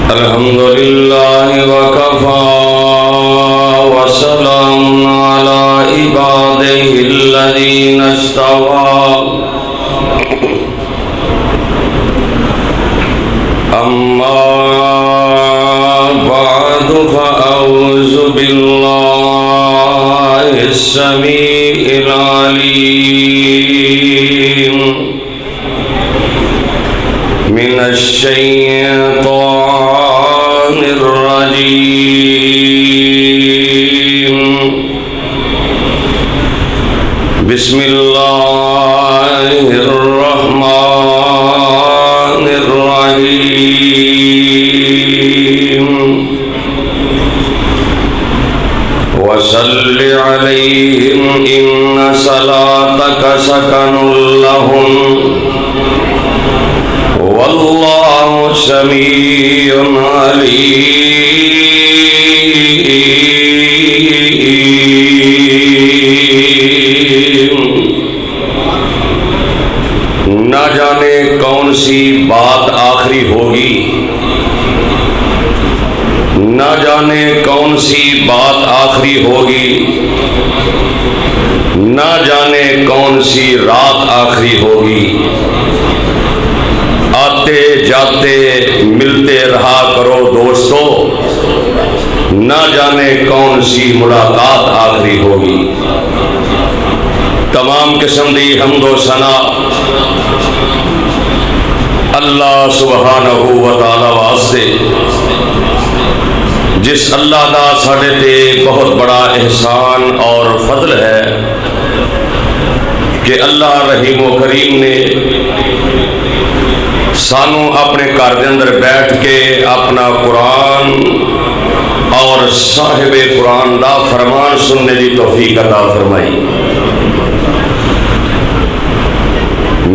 الحمد لله وكفى وسلام على عباده الذين اصطفى أما بعد فأعوذ بالله السميع العليم من الشيطان الرجيم. بسم الله الرحمن الرحيم. وصل عليهم إن صلاتك سكن لهم والله سميع عليم. نہ جانے کون سی بات آخری ہوگی، نہ جانے کون سی بات آخری ہوگی، نہ جانے کون سی رات آخری ہوگی. آتے جاتے ملتے رہا کرو دوستو، نہ جانے کون سی ملاقات آخری ہوگی. تمام قسم دی حمد و ثنا اللہ سبحانہ و تعالی واسطے، جس اللہ دا ساڈے تے بہت بڑا احسان اور فضل ہے کہ اللہ رحیم و کریم نے سانو اپنے گھر دے اندر بیٹھ کے اپنا قرآن اور صاحب قرآن دا فرمان سننے دی توفیق عطا فرمائی.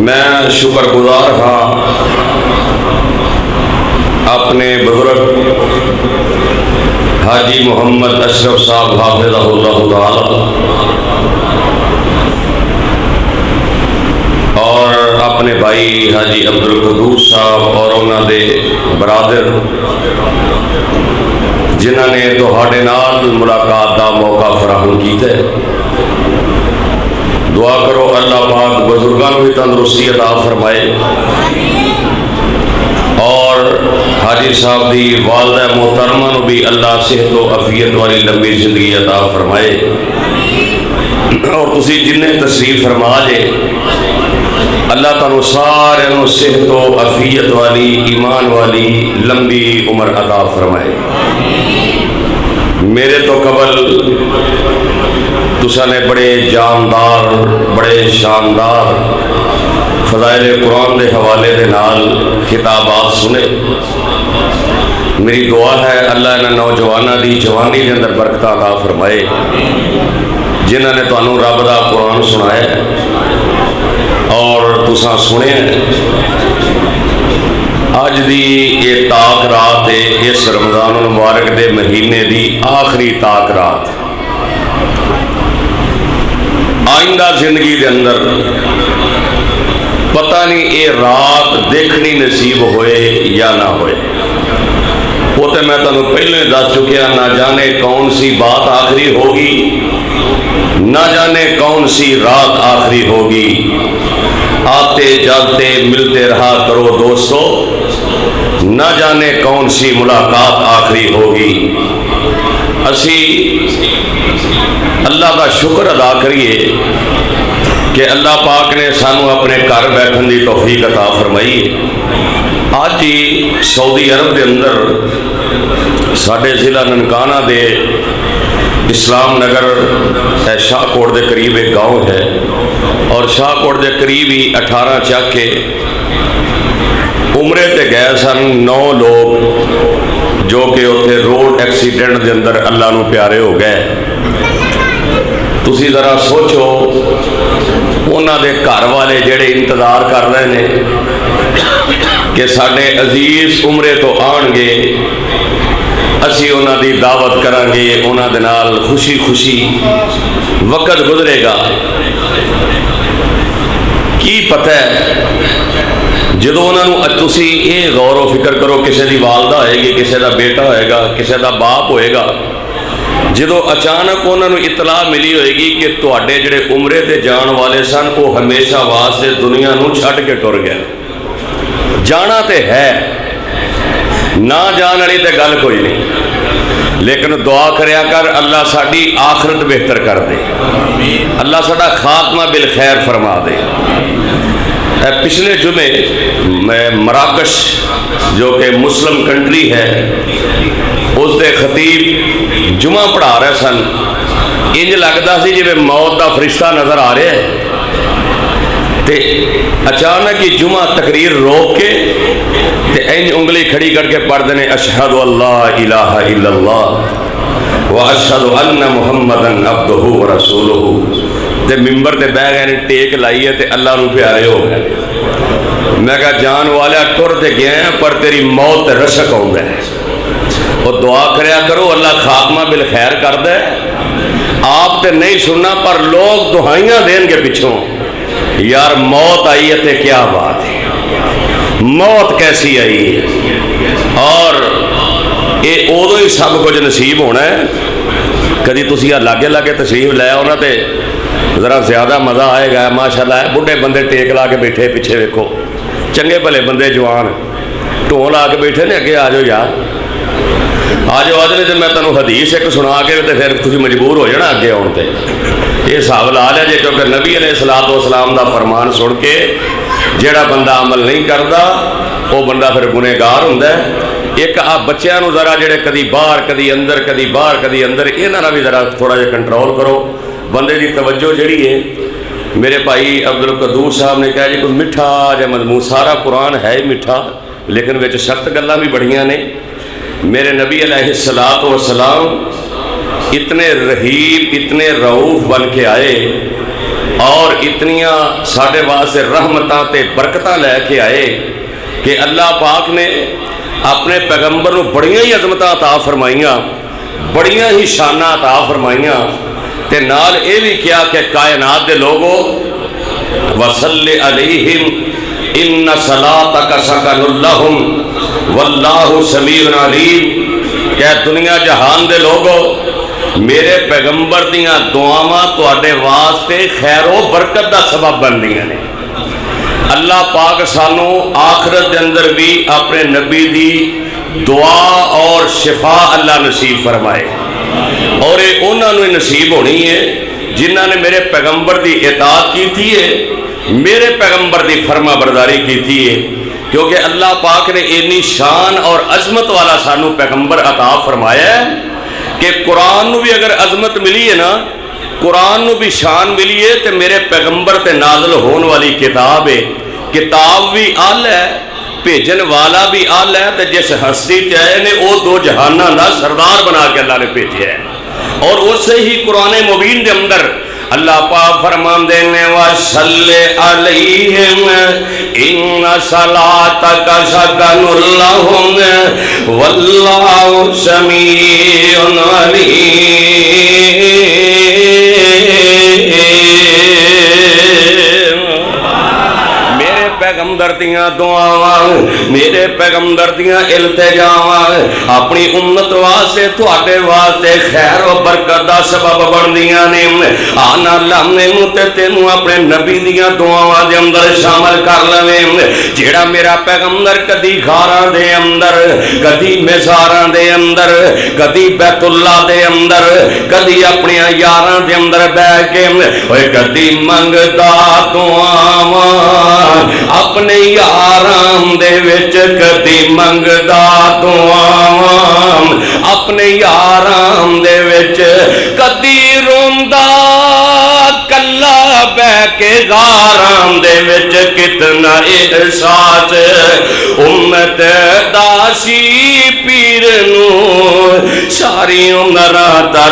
میں شکر گزار ہاں اپنے بزرگ حاجی محمد اشرف صاحب حافظہ اللہ تعالی اور اپنے بھائی حاجی عبدالقدوس صاحب اور انہوں دے برادر جنہوں نے تہاڈے نال ملاقات دا موقع فراہم کیتا ہے. دعا کرو اللہ پاک بزرگاں بھی تندرستی عطا فرمائے اور حاجی صاحب دی والدہ محترمہ نو بھی اللہ صحت و عافیت والی لمبی زندگی عطا فرمائے. اور تسی جن تشریف فرما جے اللہ تعالیٰ سارے نو صحت و عافیت والی ایمان والی لمبی عمر عطا فرمائے. میرے تو قبل تسا نے بڑے جاندار بڑے شاندار فضائل قرآن دے حوالے دے نال خطابات سنے. میری دعا ہے اللہ انہاں نوجواناں دی جوانی دے اندر برکت عطا فرمائے جنہاں نے تانوں رب دا قرآن سنایا اور تساں سنے. اج دی یہ تاک رات ہے، اس رمضان المبارک دے مہینے دی آخری تاک رات. آئندہ زندگی دے اندر پتہ نہیں یہ رات دیکھنی نصیب ہوئے یا نہ ہوئے. وہ تو میں تمہیں پہلے دس چکیا، نہ جانے کون سی بات آخری ہوگی، نہ جانے کون سی رات آخری ہوگی. آتے جاتے ملتے رہا کرو دوستو، نہ جانے کون سی ملاقات آخری ہوگی. اسی اللہ کا شکر ادا کریے کہ اللہ پاک نے سانو اپنے گھر بیٹھن دی توفیق عطا فرمائی. آج ہی سعودی عرب دے اندر ساڈے ضلع ننکانہ دے اسلام نگر شاہ کوٹ دے قریب ایک گاؤں ہے اور شاہ کوٹ دے قریب ہی 18 چک کے عمرے تے گئے سن 9 لوگ جو کہ اتنے روڈ ایکسیڈنٹ دے اندر اللہ نو پیارے ہو گئے. تسی ذرا سوچو انہاں دے گھر والے جڑے انتظار کر رہے ہیں کہ ساڈے عزیز عمرے تو آن گے، اسی انہاں دی دعوت کریں گے، انہاں دے نال خوشی خوشی وقت گزرے گا. کی پتہ ہے جدو انہوں تسی یہ غور و فکر کرو، کسی دی والدہ ہوئے گی، کسی دا بیٹا ہوئے گا، کسی دا باپ ہوئے گا، جدو اچانک انہوں اطلاع ملی ہوئے گی کہ تواڈے جڑے عمرے تے جان والے سن وہ ہمیشہ واسطے دنیا نو چھڈ کے ٹر گئے، جانا تے ہے، نہ جان والی تے گل کوئی نہیں، لیکن دعا کریا کر اللہ ساڈی آخرت بہتر کر دے، اللہ ساڈا خاتمہ بالخیر فرما دے۔ پچھلے جمعے میں مراکش جو کہ مسلم کنٹری ہے اس دے خطیب جمعہ پڑھا رہے سن، انج لگتا سی جی موت دا فرشتہ نظر آ رہا ہے، تے اچانک ہی جمعہ تقریر روک کے تے انج انگلی کھڑی کر کے پڑھ دینے اشہد اللہ الہ الا اللہ واشہد ان محمدن عبدہ ورسولہ، تے ممبر تے بہ گئے نے ٹیک لائی ہے تے اللہ نو پیارے ہو گئے۔ میں کہا جان والا ٹر تے گئے ہیں پر تیری موت تے رشک ہوں گے، اور دعا کریا کرو اللہ خاتمہ بالخیر کر دے۔ آپ تے نہیں سننا پر لوگ دعائیاں دین کے پچھوں، یار موت آئی ہے تے کیا بات ہے، موت کیسی آئی ہے، اور یہ ادو ہی سب کچھ نصیب ہونا ہے۔ کدی تسی لاگے لاگے تشریف لے آؤ نا تے ذرا زیادہ مزہ آئے گا، ماشاءاللہ ہے، بڑھے بندے ٹیک لا کے بیٹھے پیچھے ویکھو، چنگے بھلے بندے جوان ٹون لا کے بیٹھے نے، اگے آ جاؤ یار، آ جاؤ آج نہیں تو میں تمہیں حدیث ایک سنا کے تے پھر تسی مجبور ہو جانا اگے آن تے، یہ حساب لا لیا جی، کیونکہ نبی علیہ الصلوۃ والسلام دا فرمان سن کے جیڑا بندہ عمل نہیں کرتا وہ بندہ پھر گنہگار ہوندا ہے۔ ایک آپ بچیاں نو ذرا جڑے کدی باہر کدی اندر کدی باہر کدی اندر، انہاں بھی ذرا تھوڑا جہا کنٹرول کرو، بندے دی توجہ جڑی ہے۔ میرے بھائی عبدالقدوس صاحب نے کہا جی کوئی میٹھا جا مضمون، سارا قرآن ہے ہی میٹھا لیکن وچ سخت گلاں بھی بڑیاں نے۔ میرے نبی علیہ الصلوۃ والسلام اتنے رحیم اتنے رعوف بن کے آئے اور اتنیاں ساڈے واسطے رحمتاں تے برکتاں لے کے آئے کہ اللہ پاک نے اپنے پیغمبر نو بڑیاں ہی عظمتاں عطا فرمائیاں، بڑیاں ہی شاناں عطا فرمائیاں، تے نال اے بھی کیا کہ کائنات دے لوگوں وصلی علیہم ان صلاتک سکن لہم واللہ سمیع علیم، کہ دنیا جہان دے لوگوں میرے پیغمبر دیاں دعاواں تواڈے واسطے خیر و برکت دا سبب بندیاں نے۔ اللہ پاک سانو آخرت دے اندر بھی اپنے نبی دی دعا اور شفا اللہ نصیب فرمائے، اور یہ انہوں نے نصیب ہونی ہے جنہوں نے میرے پیغمبر دی اطاعت کی تھی ہے، میرے پیغمبر دی فرما برداری کی تھی ہے، کیونکہ اللہ پاک نے اتنی شان اور عظمت والا سانو پیغمبر عطا فرمایا ہے کہ قرآن نو بھی اگر عظمت ملی ہے نا، قرآن نو بھی شان ملی ہے، تو میرے پیغمبر تے نازل ہون والی کتاب ہے، کتاب بھی آل ہے، بھیجن والا بھی آل ہے، تو جس ہستی تے آئے نے وہ دو جہاناں دا سردار بنا کے اللہ نے بھیجا ہے، اور اسے ہی قرآن مبین دے اندر اللہ پاک فرمان دینے وَصَلِّ عَلَيْهِمْ إِنَّ صَلَاتَكَ سَكَنٌ لَهُمْ وَاللَّهُ سَمِيعٌ عَلِيمٌ۔ پیغمبر دیاں دعاواں، میرے پیغمبر دیاں التجاواں اپنی امت واسطے تواڈے واسطے خیر و برکت دا سبب بندیاں نے۔ آنا اللہ نے تے تینوں اپنے نبی دیاں دعاواں دے اندر شامل کر لویں، جیڑا میرا پیغمبر کدی غاراں دے اندر، کدی مزاراں دے اندر، کدی بیت اللہ دے اندر، کدی اپنے یاراں دے اندر بیٹھ کے اوے کدی منگدا دعاواں اپنے یاراں دے وچ، کدی منگدا دعاواں اپنے یاراں دے وچ، کدی روندا کلا بہ کے غاراں دے وچ، کتنا احساس امت داسی پیر نو ساری عمر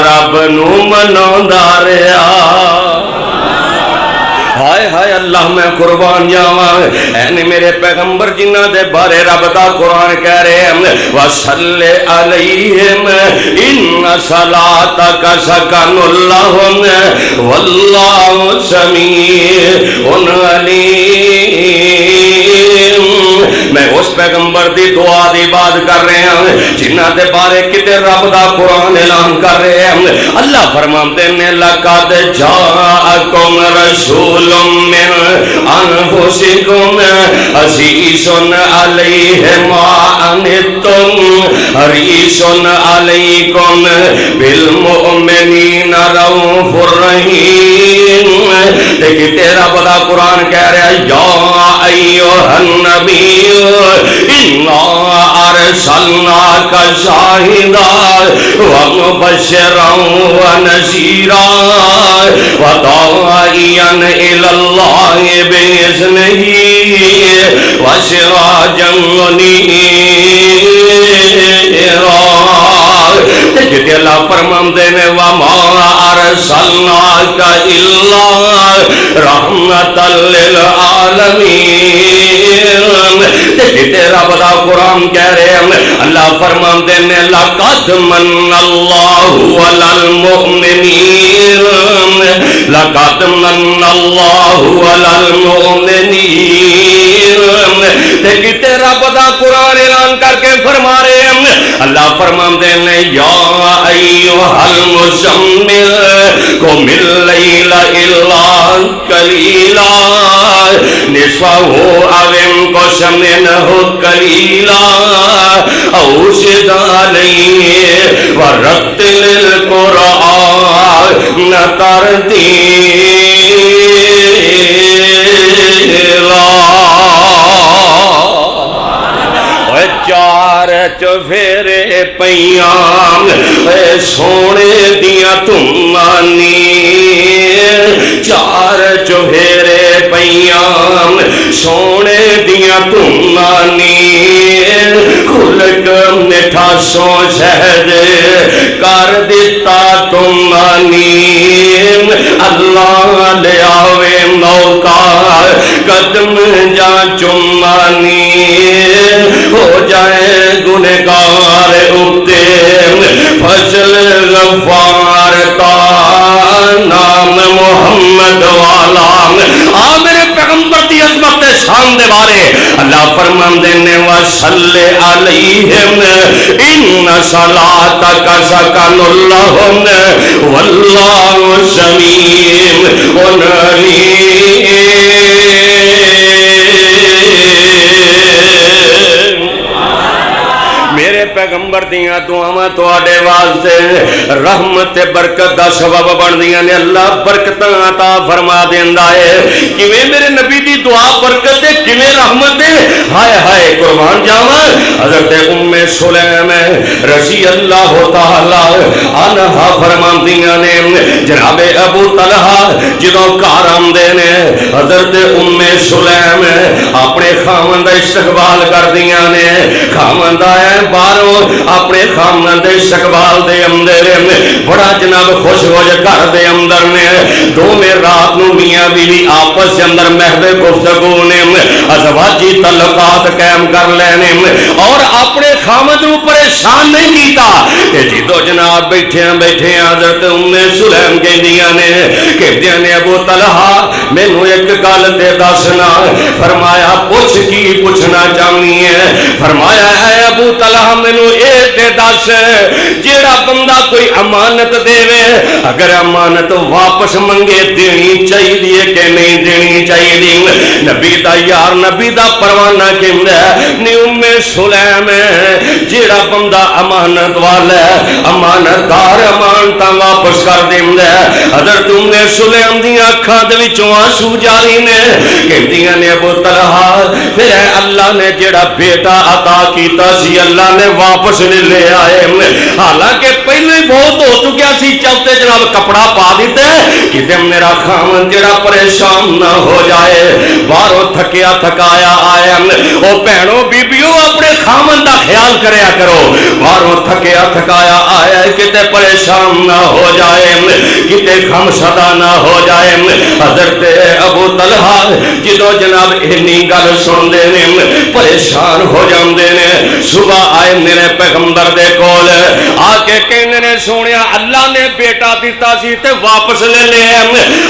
رب نو مناوندا رہیا۔ ہائے ہائے اللہ میں قربان جاواں، اے میرے پیغمبر جنہ دے بارے رب دا قرآن کہہ رہے ہیں وَصَلِّ عَلَيْهِمْ إِنَّ صَلَاتَكَ سَكَنٌ لَهُمْ وَاللَّهُ سَمِيعٌ عَلِيمٌ۔ میں اس پیغمبر دی دعا دی بات کر رہے ہیں جنہاں دے بارے کتے رب دا قرآن اعلان کر رہے ہیں. اللہ فرماتے ہیں لقد جاءکم رسول من انفسکم عزیز علیہ ما عنتم حریص علیکم بالمؤمنین رؤوف الرحیم. دیکھیں تیرا بڑا قرآن کہہ رہا ہے یا ایھا النبی انا ارسلناک شاہدا ومبشرا ونذیرا وداعیا الی اللہ باذنہ وسراجا منیرا. کہ اللہ فرماندے نے وما ارسلناک الا رحمتا للعالمین. کہ تیرا بڑا قرآن کہہ رہے ہیں اللہ فرماندے نے لقد من اللہ علی المؤمنین لقد من اللہ علی المؤمنین. کہ تیرا بڑا قرآن اعلان کر کے فرما رہے ہیں اللہ فرماندے نے یا ایھا المزمل قم اللیل الا قلیلا نصفہ او انقص منہ قلیلا او زد علیہ ورتل القرآن ترتیلا. چار چفیرے پیام سونے دیا تمانی چار چفیرے پیام سونے دیا تمانی خلق مٹھا سو شہد کر دیتا تمانی. اللہ لے آوے موقع قدم جا چمانی ہو جائے گنہگار اگتے فضل غفار کا نام محمد والا. میرے پیغمبر دی عظمت شان دے بارے اللہ فرماندے نے وصلی علیہم ان صلاتک سکن لہم واللہ سمیع علیم. میرے پیغمبر دیاں دعاواں تواڈے واسطے رحمت برکت دا سبب بندیاں نے. اللہ برکتاں عطا فرما دیندا ہے. کیویں میرے نبی دی دعا برکت ہے کیویں رحمت ہے. ہائے ہائے قربان جاواں حضرت ام سلیم رضی اللہ تعالی عنہا فرماندیاں نے جناب ابو طلحہ جدوں گھر آندے نے حضرت ام سلیم اپنے خاوند دا استقبال کردیاں نے. خاوند آیا باہروں اپنے خامن دے استقبال دے اندر بڑا جناب خوش ہو جائے گھر دے اندر نے دو میں رات نو میاں بیوی آپس کے اندر محض گفتگو نے ازواجی تعلقات قائم کر لینے اور اپنے خامن نو پریشان نہیں کیتا. جدو جناب بیٹھے حضرت ام سلیم کہندیاں نے ابو طلحہ مینوں ایک گل تے دسنا. فرمایا پوچھ کی پوچھنا چاہنی ہے. فرمایا ہے ابو طلحہ مینوں اے تے دس جیڑا بندہ کوئی امانت دے اگر امانت واپس منگے دینی چاہیے کہ نہیں دینی چاہیے. نبی دا یار نبی دا پروانہ کہندا ہے ام سلیم جیڑا بندہ امانت والا امانت دار امانتاں واپس کر دیندا ہے. حضرت ام سلیم دی اکھاں دے وچوں آنسو جاری نے کہندیاں نے ابو طلحہ پھر اللہ نے جیڑا بیٹا عطا کیتا سی اللہ نے واپس نہیں لے آئے. حالانکہ پہلے ہی بہت ہو چکیا سی چلتے جناب کپڑا پا دیتے کہ میرا خامن جڑا پریشان نہ ہو جائے. باہروں تھکیا تھکایا آیا او بہنوں بیبیوں اپنے خامن دا خیال کریا کرو. باہروں تھکیا تھکایا آیا کتے پریشان نہ ہو جائے کتے غم صدا نہ ہو جائے. حضرت ابو طلحہ جدو جناب انی گل سن دے نے پریشان ہو جاندے نے. صبح آئے میرے پیغمبر دے کول کے کہندے نے سونیا اللہ نے بیٹا دیتا سی تے واپس لے لے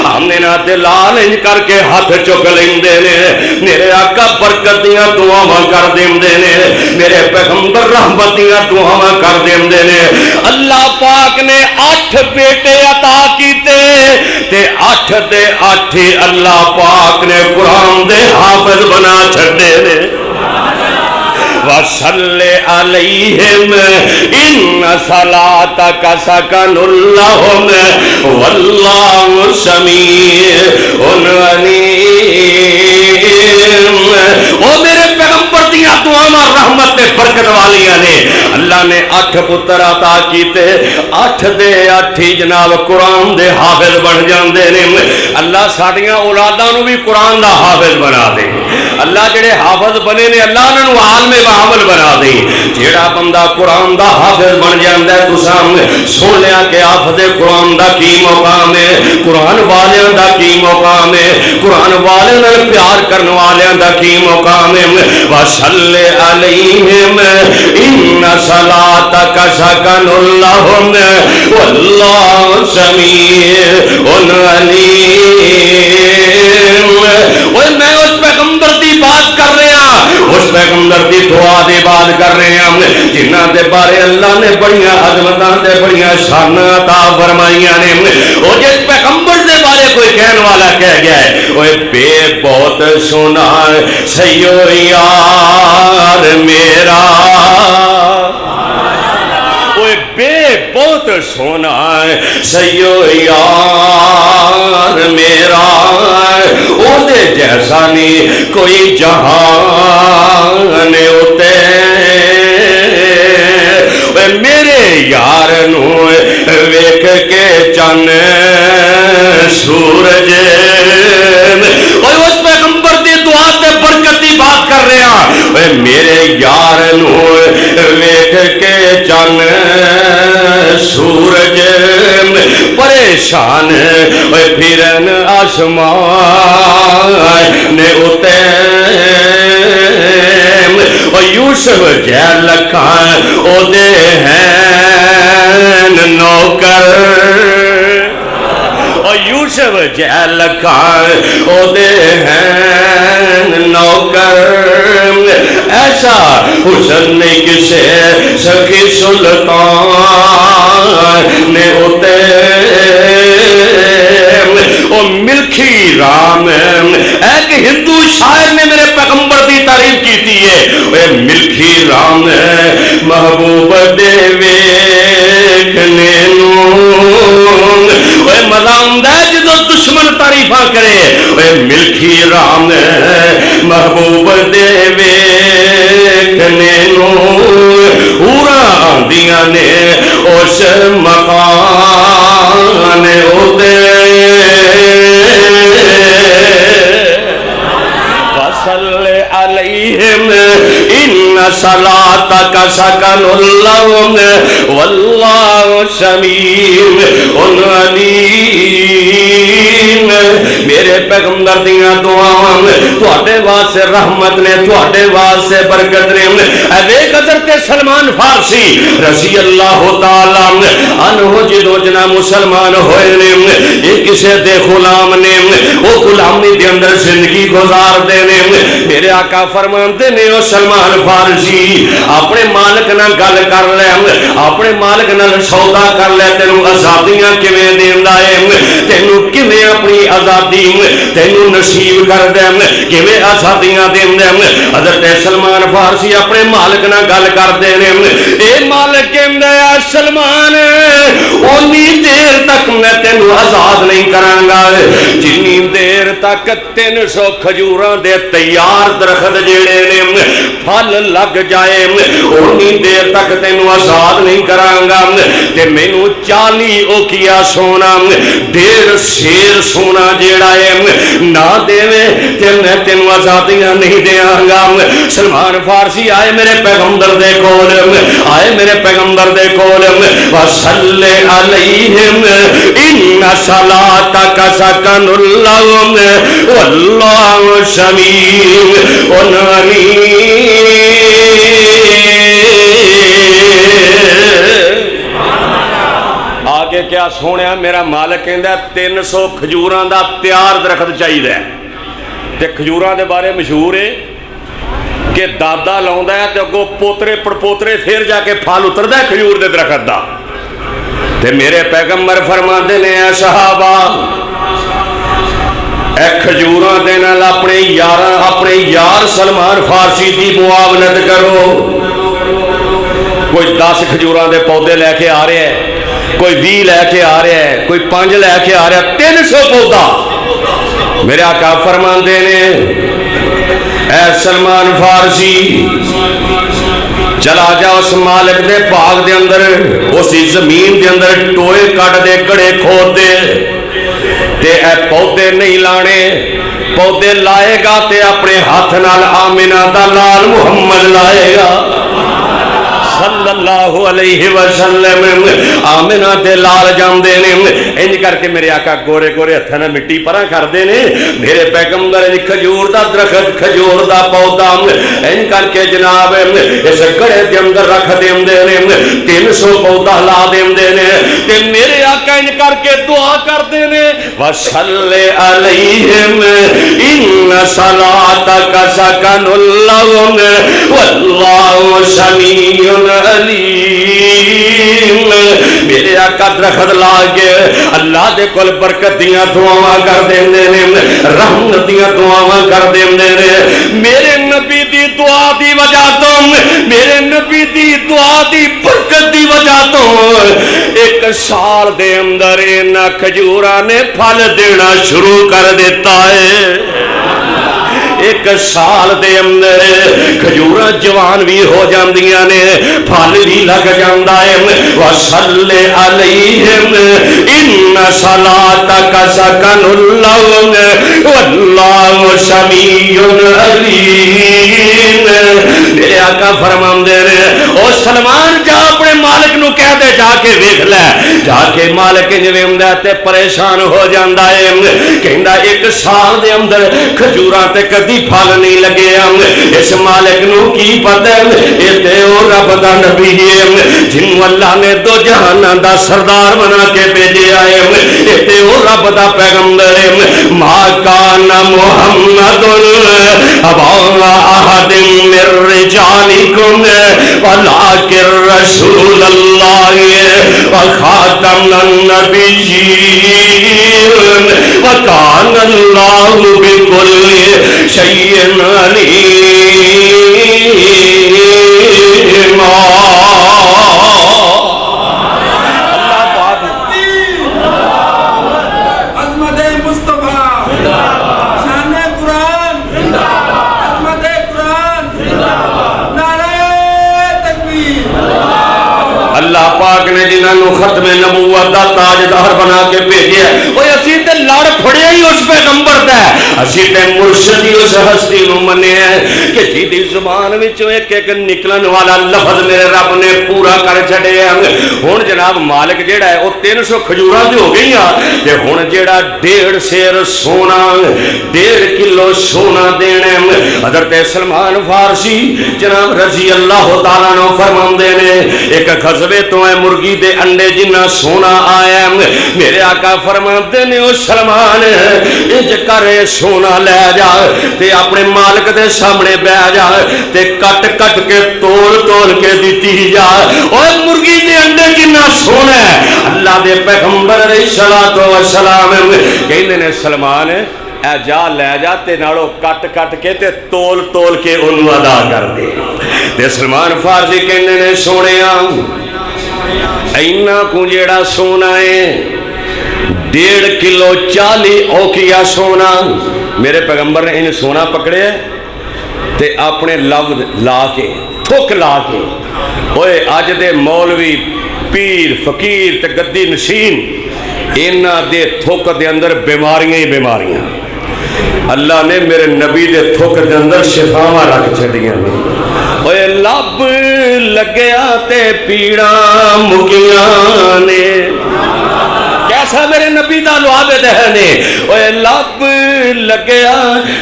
آمینہ تے لال انج کر کے ہاتھ چک لیندے نے میرے آقا برکت دیاں دعاواں کر دیندے نے میرے پیغمبر رحمت دیاں دعاواں کر دیندے نے اللہ پاک نے 8 بیٹے عطا کیتے تے 8 دے 8 ہی اللہ پاک نے قرآن دے حافظ بنا چھڑے نے وَصَلِّ عَلَيْهِمْ إِنَّ صَلَاتَكَ سَكَنٌ لَهُمْ وَاللَّهُ سَمِيعٌ عَلِيمٌ او میرے پیغمبر دیاں دعاواں رحمت تے برکت والیاں نے اللہ نے 8 پتر عطا کیتے 8 دے 8 ہی جناب قرآن دے حافظ بن جاندے نے اللہ ساڈیاں اولاداں نو بھی قرآن دا حافظ بنا دے اللہ جڑے حافظ بنے نے اللہ انہاں نو عالم بعمل بنا دے جیڑا بندہ قرآن دا حافظ بن جاندا ہے تساں سن لیا کہ حافظ قرآن دا کی مقام ہے قرآن والیاں دا کی مقام ہے قرآن والیاں نال پیار کرن والیاں دا کی مقام ہے وَصَلِّ عَلَيْهِمْ إِنَّ صَلَاتَكَ سَكَنٌ لَهُمْ وَاللَّهُ سَمِيعٌ عَلِيمٌ اوے میں اس پیغمبر دی بات کر رہا اس پیغمبر دی دعا دی بات کر رہے ہیں جنہاں دے بارے اللہ نے بڑیاں عظمتاں تے بڑیاں شاناں عطا فرمائیاں نے او جس پیغمبر دے بارے کوئی کہن والا کہہ گیا ہے اوے بے بہت سنا سیو یار میرا اوے بے بہت سونا سیو یار میرا او دے جیسا نہیں کوئی جہان ہوتے میرے یار نو ویکھ کے چن سورج اس پیغمبر دی دعا تے برکت دی بات کر رہے ہیں میرے یار نو ویکھ کے چن سورج پریشان پھرن آسمان نے اتے یوسف جے لکھاں او دے ہیں نوکر یوسف جے لکھاں او دے ہیں نوکر ایسا حسن نہیں کسے سخی سلطان نے ہوتے او ملکھی رام ایک ہندو شاعر نے میرے پیغمبر دی تعریف کی ہے اے ملکھی رام محبوب دے ویکھنے نو اے مزام دے جدو دشمن تعریفاں کرے اے ملکھی رام محبوب دے ویکھنے نو ہورا آندیاں نے اس مکان ہوتے وَصَلِّ عَلَيْهِمْ إِنَّ صَلَاتَكَ سَكَنٌ لَهُمْ وَاللَّهُ سَمِيعٌ عَلِيمٌ میرے پیغمبر دیاں دعاواں تواڈے واسطے رحمت نے تواڈے واسطے برکت نے اے حضرت سلمان فارسی رضی اللہ تعالی عنہ جدو جنا مسلمان ہوئے نے یہ کسے دے غلام نے وہ غلامی دے اندر زندگی گزار دے نے میرے آقا فرماندے نے او سلمان فارسی اپنے مالک نال گل کر لے اپنے مالک نال سودا کر لے تینوں آزادیاں کیویں دیندا ہے تینوں کیویں اپنی آزادی تینوں نصیب کر دے کیویں آزادیاں دیندا ہے حضرت سلمان فارسی اپنے مالک نال گل کردے نے اے مالک کہندا ہے سلمان اونی دیر تک میں تینوں آزاد نہیں کراں گا جنی دیر تک 300 کھجوراں دے تیار درخت جڑے نے پھل لگ جائے اونی دیر تک تینوں آزاد نہیں کراں گا تے مینوں 40 اوکیا سونا 1.5 شیر سونا جیڑا ہے نہ دیوے تے میں تینوں آزادیاں نہیں دیاں گا سلمان فارسی آئے میرے پیغمبر دے کول آئے میرے پیغمبر دے کول وَصَلِّ عَلَيْهِمْ إِنَّ صَلَاتَكَ سَكَنٌ لَهُمْ وَاللَّهُ سَمِيعٌ عَلِيمٌ کے کیا سونے میرا مالک کہندا 300 کھجوراں دا تیار درخت چاہیے تے کھجوراں دے بارے مشہور ہے کہ دادا لاؤندا ہے تے اگوں پوترے پڑپوترے پھر جا کے پھل اتردا ہے کھجور دے درخت دا تے میرے پیغمبر فرماندے نے اے صحابہ اے کھجوراں دے نال اپنے یار سلمان فارسی دی معاونت کرو کوئی 10 کھجوراں دے پودے لے کے آ رہے ہیں کوئی 20 لے کے آ رہا ہے کوئی 5 لے کے آ رہا ہے 300 پودا میرے آقا فرماندے نے اے سلمان فارسی چلا جا اس مالک دے باغ دے اندر اسی زمین دے اندر ٹوئے کٹ دے کڑے کھود دے تے اے پودے نہیں لانے پودے لائے گا تے اپنے ہاتھ نال آمنہ دا لال محمد لائے گا صلی اللہ علیہ وسلم آمنہ دے لال جام دینے انج کر کے میرے آقا گورے گورے ہتھاں نال مٹی پراں کر دینے میرے پیغمبر کھجور دا درخت کھجور دا پودا انج کر کے جناب اس گڑے دے اندر رکھ دیندے نے 300 پودا لا دیندے نے تے میرے آقا انج کر کے دعا کردے نے وصلی علیہم ان صلاتک سکن لہم واللہ سمیع علیم میرے آقا درخت لا کے اللہ دے کول برکت دیاں دعاواں کر دیندے نے رحمت دیاں دعاواں کر دیندے نے میرے نبی دی دعا دی وجہ تو میرے نبی دی دعا دی برکت دی وجہ تو 1 سال دے اندر انہاں کھجوراں نے پھل دینا شروع کر دیتا ہے 1 سال دے اندر کھجوراں جوان بھی ہو جاندیاں نے پھل بھی لگ جاندا ہے وصلی علیہم ان صلاتک سکن لہم واللہ سمیع علیم میرے آقا فرماندے نے او سلمان جا اپنے مالک نو کہہ دے جا کے ویکھ لے جا کے مالک جویں ہوندا تے پریشان ہو جاندا ہے کہندا 1 سال دے اندر کھجوراں تے کدی پھل نہیں لگے اس مالک نو کی پتہ اے تے او رب دا نبی ہے جنوں اللہ نے 2 جہاناں دا سردار بنا کے بھیجیا ہے اے تے او رب دا پیغمبر ہے ما کان محمد ابا احد من رجالکم ولکن رسول اللہ وخاتم النبیین وکان اللہ بکل شیء علیم اللہ پاک عظمت مصطفیٰ شان قرآن عظمت قرآن نعرہ تکبیر اللہ پاک نے جنہاں نو ختم نبوت دا تاجدار بنا کے بھیجیا اوے اسی تے لڑ پھڑیا ہی اس پیغمبر دا اسی تے مرشد ہی اس ہستی نو منیا کہ جیدی زبان وچوں ایک ایک نکلن والا لفظ میرے رب نے پورا کر چھڈیا ہن جناب مالک جیڑا ہے او 300 کھجوراں دی ہو گئیاں تے ہن جیڑا 1.5 سیر سونا 1.5 کلو سونا دینا حضرت سلمان فارسی جناب رضی اللہ تعالیٰ عنہ فرماندے نے ایک غزوے تو ہے مرغی دے انڈے جنہ سونا آیا میرے آقا فرماندے نے او سلمان انج کرے سونا لے جا تے اپنے مالک دے سامنے بیٹھ جا تے کٹ کٹ کے تول تول کے دیتی جا اوے مرغی دے انڈے جنہ سونا ہے اللہ دے پیغمبر علیہ الصلوۃ والسلام کہندے نے سلمان اے جا لے جا تے نالو کٹ کٹ کے تے تول تول کے انہوں ادا کر دے تے سلمان فارسی کہندے نے سونیا اینا کو جیڑا سونا ہے 1.5 کلو 40 اوکیا سونا میرے پیغمبر نے انہیں سونا پکڑے تے اپنے لفظ لا کے تھک لا کے اوے آج دے مولوی پیر فقیر تے گدی نشین اینا دے تھک دے اندر بیماریاں ہی بیماریاں اللہ نے میرے نبی دے تھک دے اندر شفاواں رکھ چھڑیاں اوے لب لگیا تے پیڑاں مکیاں نے کیسا میرے نبی دا لعاب دہنے اوے لب لگیا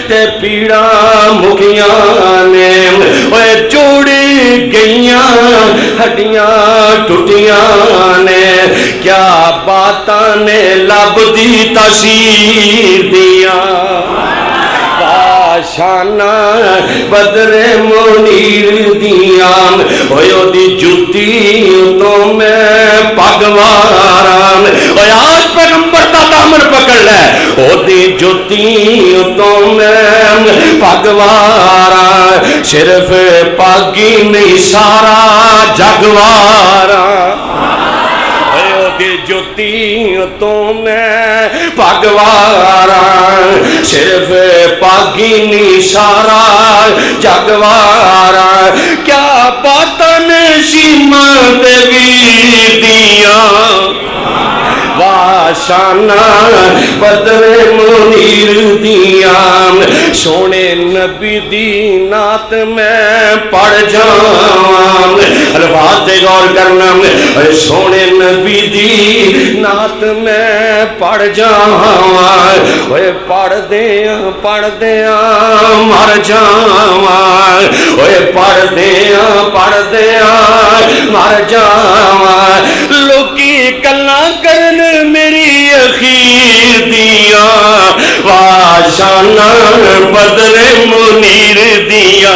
تے پیڑاں مکیاں نے اوے جوڑی گئیاں ہڈیاں ٹوٹیاں نے کیا باتاں نے لب دی تاثیر دیاں شانہ بدر منیر دیاں ہوئے دی جتی تو میں پگواران ہوئے آج پیغمبر دا دامن پکڑ لے ہو دی جتی تو میں پگواران صرف پاگی نہیں سارا جگواران جوتی تو میں پگوارا صرف پاگی نہیں سارا جگوارا کیا باتن شیما دیوی دیاں واشانہ بدر منیر دیاں سونے نبی دی نات میں پڑھ جاواں الفاظ تے غور کرنا سونے نبی دی نات میں پڑھ جاواں اوے پڑھ دیاں مر جاواں اوے پڑھ دیاں مر جاواں لوکی گلاں کرن میری اخیر دیاں واشانہ بدر منیر دیاں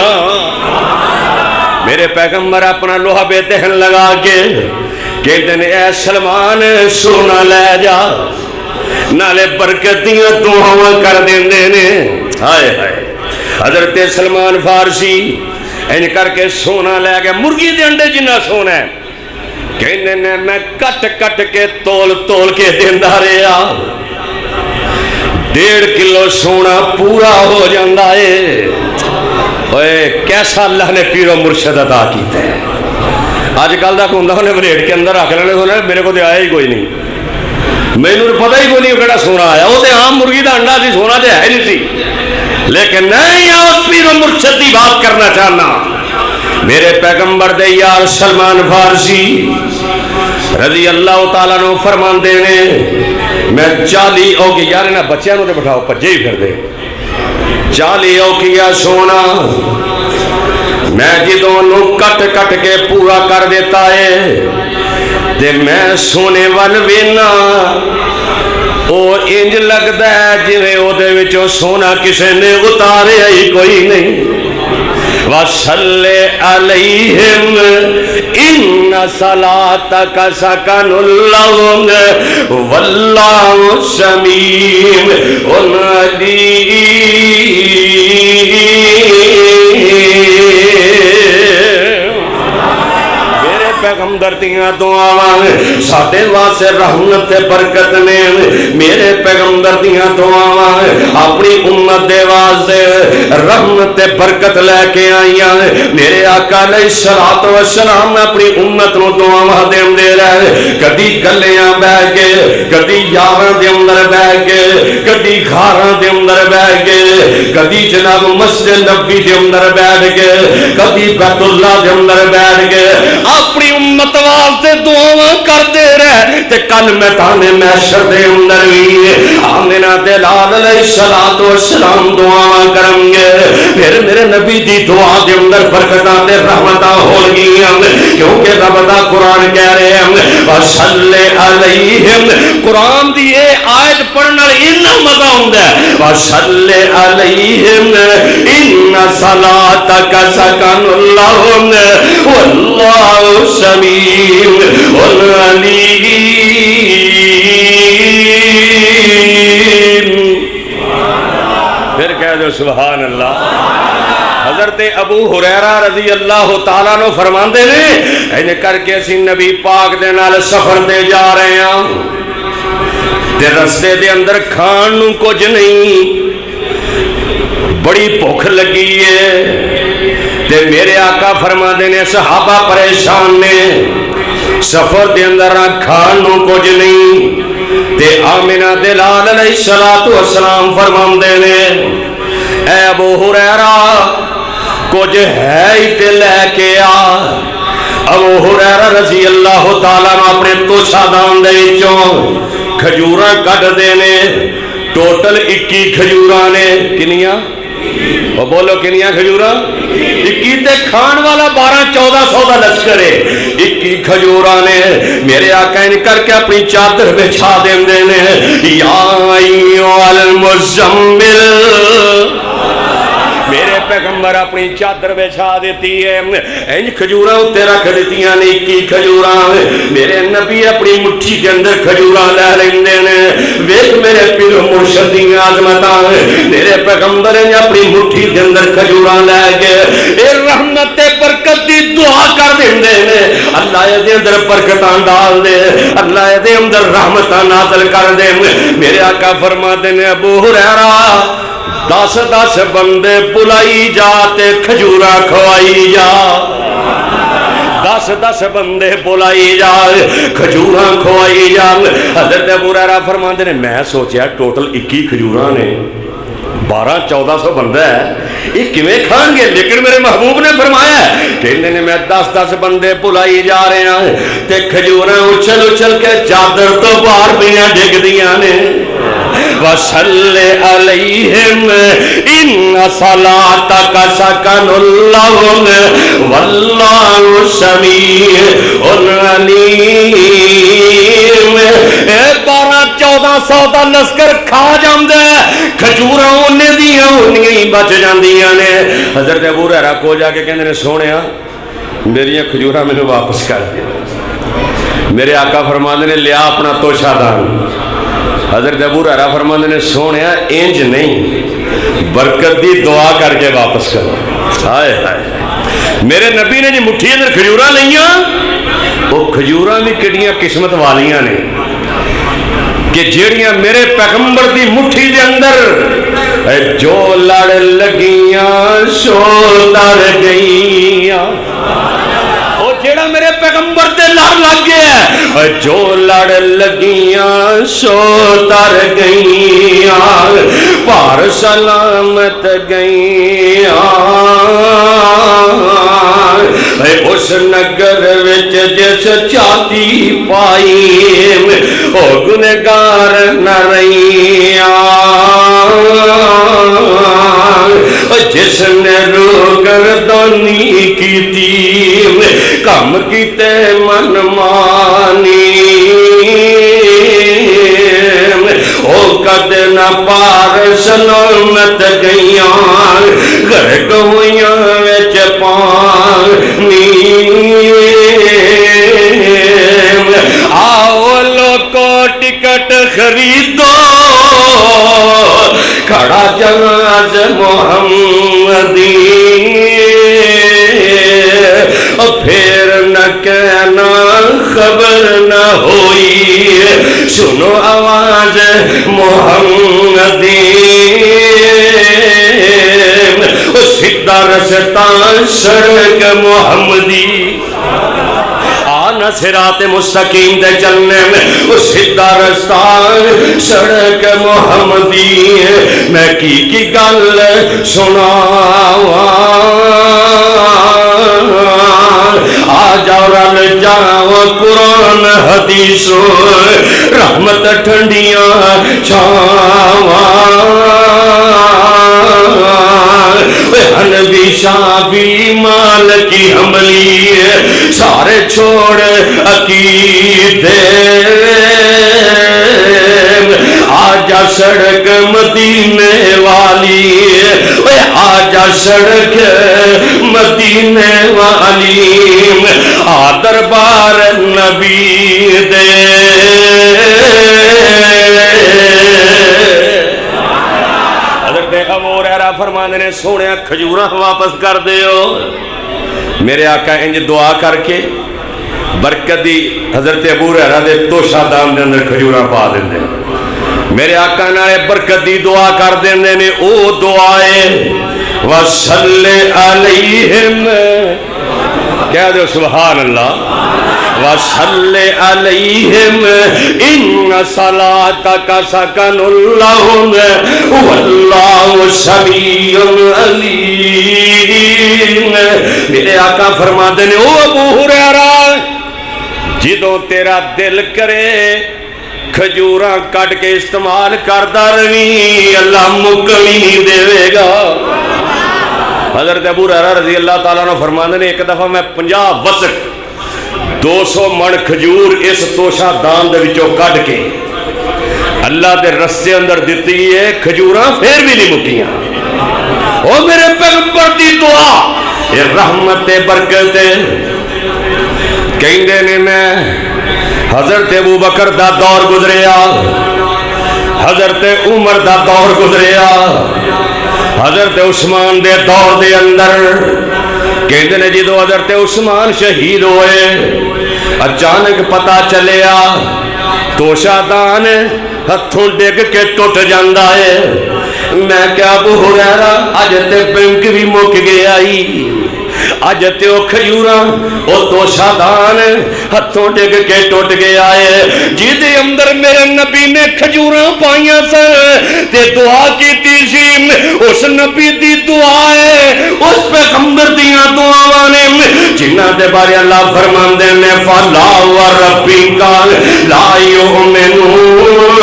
میرے پیغمبر اپنا لوہا بے دہن لگا کے کہتے ہیں اے سلمان سونا لے جا نالے برکتیاں تو ہوا کر دیں دینے ہائے حضرت سلمان فارسی ان کر کے سونا لے گیا مرغی دے انڈے جنہ سونا ہے کہنے نے میں کٹ کے تول کے دیندہ رہا 1.5 کلو سونا پورا ہو جاندہ ہے کیسا اللہ نے پیر و مرشد عطا کیتا ہے آج کل دا کھوندا نے بریڈ کے اندر رکھ لینے سونا میرے کو تے آیا ہی کوئی نہیں میں نے پتہ ہی کوئی نہیں کہڑا سونا آیا وہ تے عام مرغی دا انڈا سی سونا تے ہے نہیں سی لیکن نہیں اس پیر و مرشد کی بات کرنا چاہنا میرے پیغمبر دے یار سلمان فارسی رضی اللہ تعالیٰ نے فرمان دینے میں 40 اوکی یار انہاں بچیاں نو تے بٹھاؤ پجے ہی پھر دے 40 اوکیا سونا میں جدوں نو کٹ کے پورا کر دیتا ہے تے میں سونے وال وینا او انج لگدا ہے جویں او دے وچوں سونا کسے نے اتاریا ہی کوئی نہیں وَصَلِّ عَلَيْهِمْ إِنَّ صَلَاتَكَ سَكَنٌ لَهُمْ وَاللَّهُ سَمِيعٌ پیغمبر دیاں دعاواں ساڈے واسطے رحمت برکت نے میرے پیغمبر دیاں دعاواں اپنی امت دے واسطے رحمت برکت لے کے آئیاں میرے آقا علیہ الصلوۃ والسلام اپنی امت نو دعاواں دیندے رہے کدی گلیاں بیٹھ کے کدی یاراں دے اندر بیٹھ کے کدی گھراں دے اندر بیٹھ کے کدی جناب مسجد نبوی دے اندر بیٹھ کے کدی بیت اللہ دے اندر بیٹھ کے اپنی امت واسطے دعاواں کرتے رہے تے کل میدان محشر دے اندر وی آمنہ تے لال علیہ الصلوۃ والسلام دعاواں کریں گے پھر میرے نبی دی دعا دے اندر برکتاں تے رحمتاں ہون گیاں کیونکہ رب دا قرآن کہہ رہے ہیں وصلی علیہم قرآن دی اے آیت پڑھن نال اتنا مزہ ہوندا ہے وصلی علیہم ان صلاتک سکن لہم واللہ سمیع علیم پھر کہہ دو سبحان اللہ حضرت ابو ہریرہ رضی اللہ تعالیٰ نو فرماندے نے این کر کے اسی نبی پاک دے نال سفر دے جا رہے ہیں تے رستے دے اندر کھان نو کچھ نہیں بڑی بھوک لگی ہے تے میرے آقا فرما دینے صحابہ پریشان نے سفر دے اندر کھان نو کچھ نہیں تے آمنہ دلال علیہ السلام فرما دینے اے ابو ہریرہ کچھ ہے ہی تے لے کے آ ابو ہریرہ رضی اللہ تعالیٰ نے اپنے توشہ دان دے چوں کھجوراں کٹ دینے ٹوٹل 21 کھجوراں نے کنیاں وہ بولو کنیاں کھجوراں 21 تے کھان والا 12-1400 دا لشکر ہے 21 کھجوراں نے میرے آقا ان کر کے اپنی چادر بچھا دیندے نے یا ایھا المزمل میرے پیغمبر اپنی چادر بچھا دیتی ہے انج کھجوراں تے رکھ دیتیاں نے 21 کھجوراں میرے نبی اپنی مٹھی کے اندر کھجوراں لے لیندے نے ویکھ میرے پیر مرشد دی عظمتاں میرے پیغمبر نے اپنی مٹھی کے اندر کھجوراں لے کے اے رحمت تے برکت دی دعا کر دیندے نے اللہ دے اندر برکتاں ڈال دے اللہ دے اندر رحمتاں نازل کر دے میرے آقا فرماتے نے ابو ہریرہ 10 بندے بلائی جا تے کھجورا کھوائی جا 10 بندے بلائی جا کھجورا کھوائی جا حضرت ابو ہریرہ فرماتے نے میں سوچیا ٹوٹل 21 کھجورا نے 1200-1400 بندہ ہے یہ کیویں کھان گے لیکن میرے محبوب نے فرمایا کہندے نے میں 10 بندے بلائی جا رہے ہیں تے کھجوراں اچھل اچھل کے چادر تو باہر پیاں ڈگ دیاں نے وَصَلِّ عَلَيْهِمْ إِنَّ صَلَاتَكَ سَكَنٌ لَهُمْ وَاللَّهُ سَمِيعٌ عَلِيمٌ 1200-1400 دا لشکر کھا جاندے کھجوراں اونے دیاں اونیاں ہی بچ جاندیاں نے حضرت ابو ہریرہ کو جا کے کہندے نے سونیا میریاں کھجوراں مینوں واپس کر دے میرے آقا فرماندے نے لیا اپنا توشہ دان حضرت ابو ہریرہ فرماندے نے سونیا انج نہیں برکت دی دعا کر کے واپس کرو ہائے ہائے میرے نبی نے جی مٹھی اندر کھجوراں لئیاں وہ کھجوراں بھی کڑیاں قسمت والیاں نے کہ جیڑیاں میرے پیغمبر دی مٹھی دے اندر جو لڑ لگیاں سو تر گئیاں جیڑا میرے پیغمبر دے لڑ لگ گیا جو لڑ لگیاں سو تر گئیاں پار سلامت گئیاں اس نگر وچ جس چاتی پائی او گنہگار نہ رہیاں جس نے روگردانی کیتی کم کیتے من مانی او کد نہ پار سلامت گئیاں غرق ہویاں وچ پانی آؤ لوگو ٹکٹ خریدو کھڑا جہاز محمدی پھر نہ کہنا خبر نہ ہوئی سنو آواز محمدی سیدھا رستہ سڑک محمدی آنا صراط مستقیم دے چلنے میں سیدھا رستہ سڑک محمدی میں کی گل سناواں آ جاؤ رل جاؤ قرآن حدیثوں رحمت ٹھنڈیاں چھاواں حنفی شافعی مالکی حنبلی سارے چھوڑ عقیدے آجا سڑک مدینے والی آجا سڑک مدینے والی آ دربار نبی دے حضرت ابو ہریرہ فرماندے نے سونیا کھجوراں واپس کر دیو میرے آقا انج دعا کر کے برکت دی حضرت ابو ہریرہ دے توشہ دان دے اندر کھجوراں پا دیندے میرے آقا نالے برکت دی دعا کر دیندے نے او دعائے وصل علیہم کہہ دو سبحان اللہ وصل علیہم ان صلاتک سکن لہم واللہ سمیع علیم میرے آقا فرماتے ہیں او ابو ہریرہ جدوں تیرا دل کرے کھجوراں کٹ کے استعمال کردا رہی، اللہ مکن ہی نہیں دے گا۔ حضرت ابو ہریرہ رضی اللہ تعالیٰ عنہ فرماندے نے ایک دفعہ میں 50 وسق 200 من کھجور اس توشہ دان دے وچوں کٹ کے اللہ دے رستے اندر دیتی ہے، کھجوراں پھر بھی نہیں مکیاں۔ او میرے پیغمبر دی دعا یہ رحمت برکت کہندے نے میں حضرت ابو بکر دا دور گزریا، حضرت عمر دا دور گزریا، حضرت عثمان دے دور دے اندر کہندے نے جدو حضرت عثمان شہید ہوئے اچانک پتہ چلیا توشہ دان ہتھوں ڈگ کے ٹوٹ جاندا ہے۔ میں کیا ابو ہریرہ اج تے بینک بھی مک گیا ہی، اج تے او کھجوراں او توشہ دان ہتھوں ڈگ کے ٹوٹ گیا ہے جیدے اندر میرے نبی نے کھجوراں پائیاں سن تے دعا کیتی سی، اس نبی دی دعا ہے، اس پیغمبر دیاں دعاواں نے جنہاں دے بارے اللہ فرماندے نے فلا وربک لا یؤمنون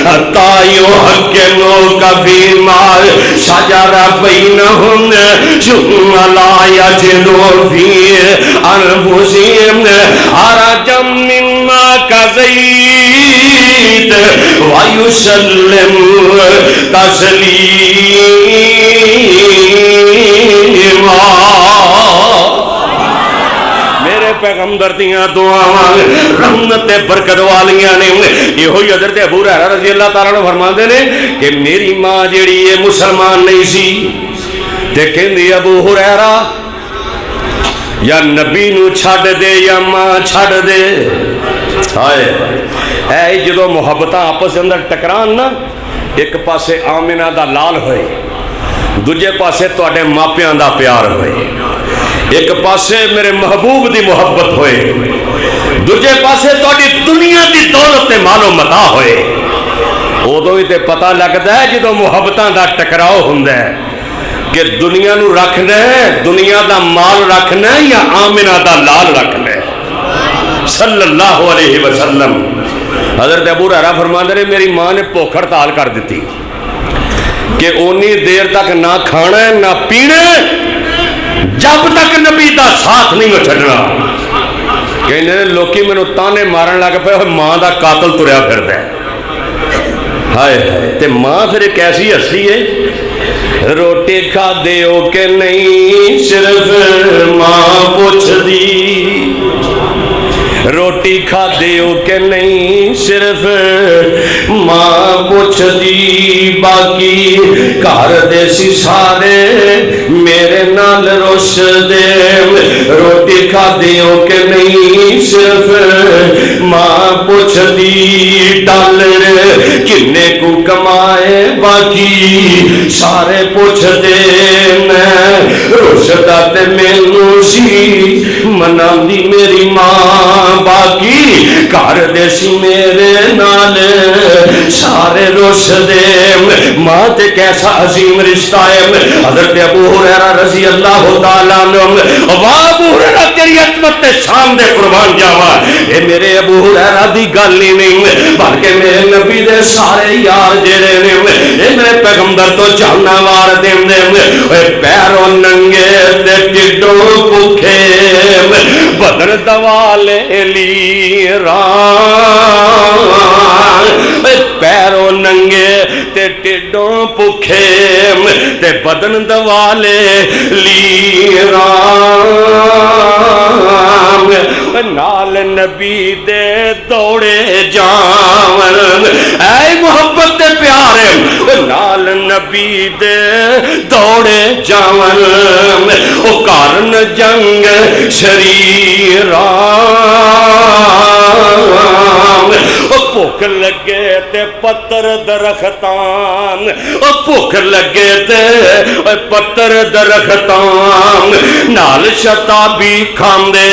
حتی یحکموک فیما شجر بینہم ثم لا یجدوا فی انفسہم حرجا مما قضیت ویسلموا تسلیما۔ میرے پیغمبر دیاں دعاواں رحمت برکت والیاں نے۔ یہ ہوئی حضرت ابو ہریرہ رضی اللہ تعالیٰ عنہ فرماندے نے کہ میری ماں جیڑی ہے مسلمان نہیں سی تے کہندی ابو ہریرہ یا نبی نو چھڈ دے یا ماں چھڈ دے۔ ہائے اے جدو محبتاں آپس اندر ٹکران نا، ایک پاسے آمنہ دا لال ہوئے، دوجے پاسے تواڈے ماپیاں دا پیار ہوئے، ایک پاسے میرے محبوب دی محبت ہوئے، دوجے پاسے تواڈی دنیا دی دولت مال و متاع ہوئے، ادو ہی تے پتہ لگدا ہے جدو محبتاں دا ٹکراؤ ہوندا ہے کہ دنیا نو رکھنا ہے، دنیا دا مال رکھنا ہے یا آمنہ دا لال رکھنا ہے صلی اللہ علیہ وسلم۔ حضرت ابو ہریرہ فرماندے نے میری ماں نے بھوک ہڑتال کر دیتی کہ اونی دیر تک نہ کھانا ہے نہ پینا ہے جب تک نبی دا ساتھ نہیں چھڈنا۔ کہنے لوکی مینوں تانے مارن لگ پے ماں دا قاتل تریا پھردا ہے۔ ہائے ہائے تے ماں پھر ایک ایسی ہستی ہے، روٹی کھا دیو کہ نہیں صرف ماں پوچھ دی، روٹی کھا دیو کہ نہیں صرف ماں پوچھ دی، باقی گھر دے سی سارے میرے نال روش دے، روٹی کھا دیو کہ نہیں صرف ماں پوچھ دی، ڈالر کنے کو کمائے باقی سارے پوچھ دے، میں روش دا تے مینوں سی مناندی میری ماں، باقی گھر دے سی میرے نال سارے روش دے۔ ماں تے کیسا عظیم رشتہ ہے۔ حضرت ابو ہریرہ رضی اللہ تعالیٰ عنہ، واہ ابو ہریرہ تیری عظمت تے شان دے قربان جاواں، اے میرے ابو ہریرہ دی گل ہی نہیں بلکہ میرے نبی دے سارے یار جڑے نے اے میرے پیغمبر تو جاننا وار دیندے، اے پیروں ننگے تے ٹڈوں بھوکے بدن دوالے لی ران، پیروں ننگے تے ٹڈوں بھوکے تے بدن دوالے لی ران، نال نبی دے دوڑے جاون، اے محبت دے پیارے نال نبی دے دوڑے جاون، او کارن جنگ شریران، او بھوک لگے تے پتر درختان، او بھوک لگے تے پتر درختان، نال شتابی کھاندے،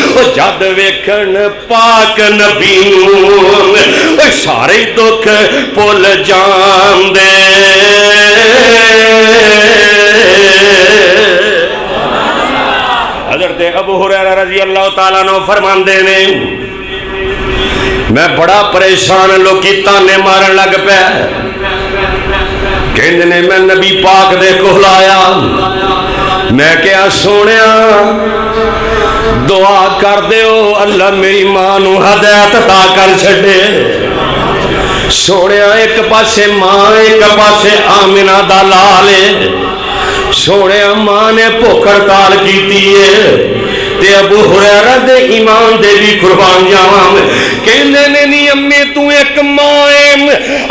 او جد ویکھن پاک نبی نوں سارے دکھ بھول جاندے۔ حضرت ابو ہریرہ رضی اللہ تعالیٰ عنہ فرماندے نے میں بڑا پریشان، لوکی تانے مارن لگ پے، کہندے نے میں نبی پاک دے کول آیا، میں کیا سونیا دعا کر دیو اللہ میری ماں نو ہدایت عطا کر چھڈے۔ سونیا ایک پاسے ماں ایک پاسے آمنہ دا لالے، سونیا ماں نے بھوک ہڑتال کیتی ہے تے ابو ہریرہ دے ایمان دے بھی قربان جاواں، کہندے نے نہیں امی تو ایک ماں ہے،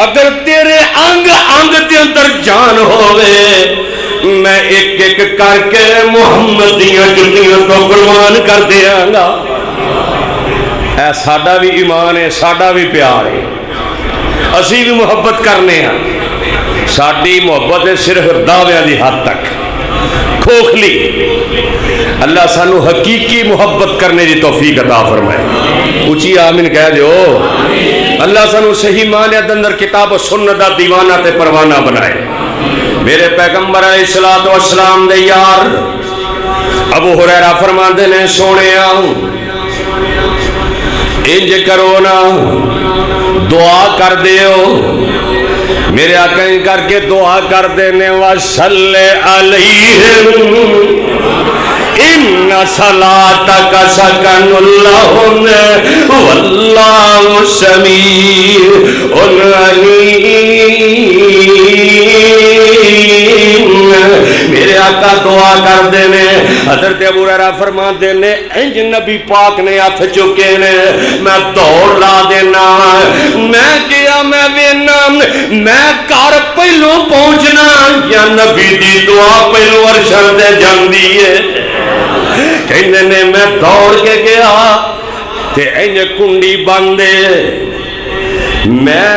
اگر تیرے انگ انگ دے اندر جان ہوئے میں ایک ایک کر کے محمد دیاں جتیاں تو قربان کر دیاں گا۔ اے ساڈا بھی ایمان ہے، ساڈا بھی پیار ہے، اسی بھی محبت کرنے ہیں، ساڈی محبت ہے صرف دعویاں دی حد تک کھوکھلی۔ اللہ سانو حقیقی محبت کرنے دی توفیق عطا فرمائے، اونچی آمین کہہ دیو۔ اللہ سانو صحیح معنی دے اندر کتاب و سنت دا دیوانہ تے پروانہ بنائے۔ میرے پیغمبر علیہ السلام دے یار ابو ہریرہ فرماندے نے سونیا انج کرو نا دعا کر دیو، میرے آقا ان کر کے دعا کر دینے وَصَلِّ عَلَيْهِمْ إِنَّ صَلَاتَكَ سَكَنٌ لَهُمْ وَاللَّهُ سَمِيعٌ عَلِيمٌ۔ میرے آقا دعا کر دینے، حضرت ابو ہریرہ فرما دینے انج نبی پاک نے ہاتھ چکے نے، میں دوڑ لا دینا، میں کیا میں وینا میں کار پہلو پہنچنا یا نبی دی دعا پہلو عرشر دے جاندی ہے۔ کہنے نے میں دوڑ کے گیا تے انج کنڈی باندے، میں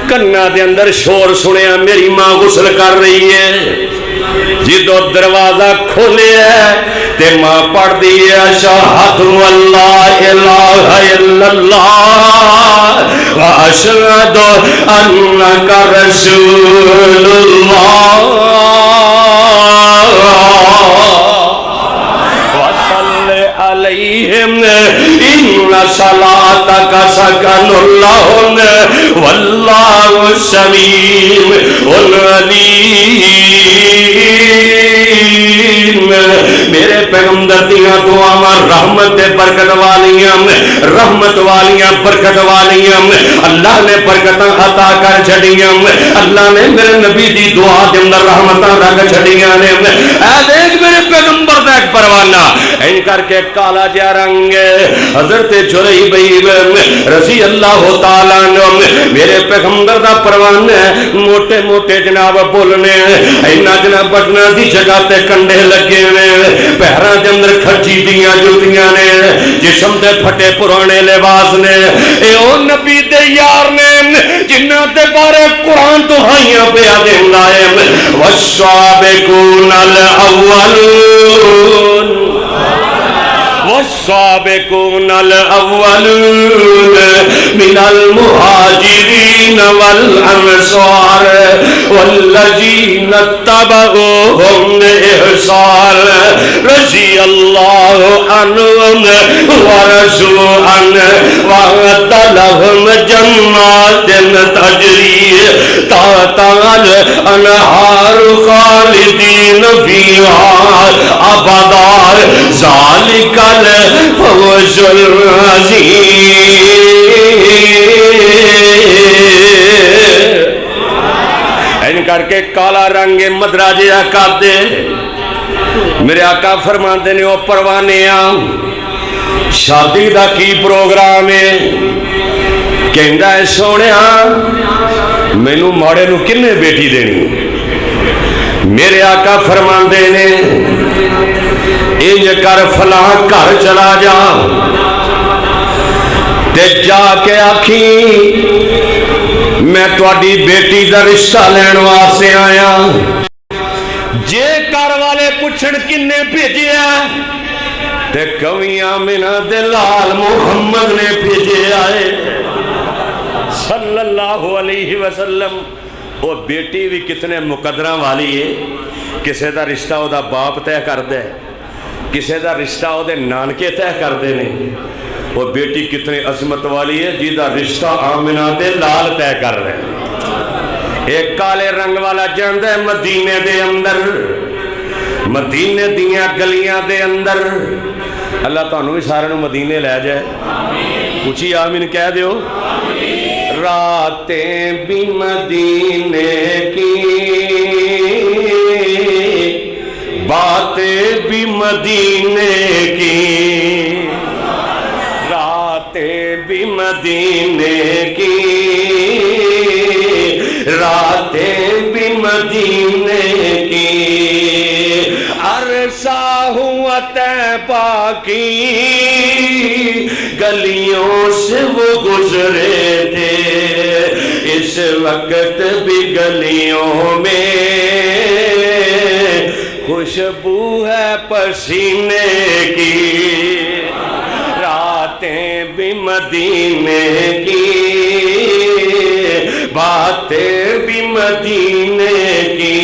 کنہ دے اندر شور سنیا میری ماں غسل کر رہی ہے، جدو دروازہ کھولے ہے تے ماں پڑھ دی ہے اشہد اللہ الہ الا اللہ واشہد انک رسول اللہ علیہم ان صلاتک سکن لہم واللہ سمیع علیم۔ میرے پیغمبر دیاں دعاواں رحمت برکت والیاں، رحمت والیاں برکت والیاں، اللہ نے برکتاں عطا کر چھڑیاں، اللہ نے میرے نبی دی دعا دے اندر رحمتاں رکھ چھڑیاں نے۔ اے دیکھ میرے پیغمبر دا ایک پروانہ ان کر کے کالا جا رنگ حضرت جریبیب رضی اللہ تعالیٰ عنہ، میرے پیغمبر دا پروانہ موٹے موٹے جناب بولنے اینا جناب بٹنا دی جگہ تے کنڈے لگے نے، پیراں دے اندر کھچی دیاں جوتیاں نے، جسم تے پھٹے پرانے لباس نے، اے او نبی دے یار نے جنہ تے بارے قرآن تو ہائیاں پہ آدم لائے والسابقون الاولون والسابقون الاولون من المهاجرين والانصار والذين اتبعوهم بإحسان رضي الله عنهم ورضوا عنه وأعد لهم جنات تجري تحتها الأنهار خالدين فيها أبدا ذلك الفوز العظیم۔ ان کر کے کالا رنگ مدراجہ کر دے، میرے آقا فرماندے نے او پروانیاں شادی دا کی پروگرام ہے؟ کہندا ہے سونیا مینوں ماڑے نو کنے بیٹی دینی؟ میرے آقا فرماندے نے انج کر فلاں گھر چلا جا تے جا کے آکھی میں تواڈی بیٹی دا رشتہ لین واسطے آیا، جے گھر والے پوچھن کنے بھیجیا تے کہیں آمنہ دے لال محمد نے بھیجے آئے صلی اللہ علیہ وسلم۔ وہ بیٹی بھی کتنے مقدرہ والی ہے، کسے دا رشتہ او دا باپ طے کر دے، کسے دا رشتہ او دے نانکے طے کر دے نے، وہ بیٹی کتنے عظمت والی ہے جیدہ رشتہ آمنہ دے لال طے کر رہے ہیں۔ ایک کالے رنگ والا جاندہ ہے مدینے دے اندر، مدینے دیاں گلیاں دے اندر۔ اللہ تانوں بھی سارے نو مدینے لے جائے، اچھی آمین کہہ دیو۔ راتیں بھی مدینے کی، باتیں بھی مدینے کی، راتیں بھی مدینے کی، راتیں بھی مدینے کی، عرصہ ہوا طیبہ کی گلیوں سے وہ گزرے تھے، اس وقت بھی گلیوں میں خوشبو ہے پسینے کی، راتیں بھی مدینے کی، باتیں بھی مدینے کی،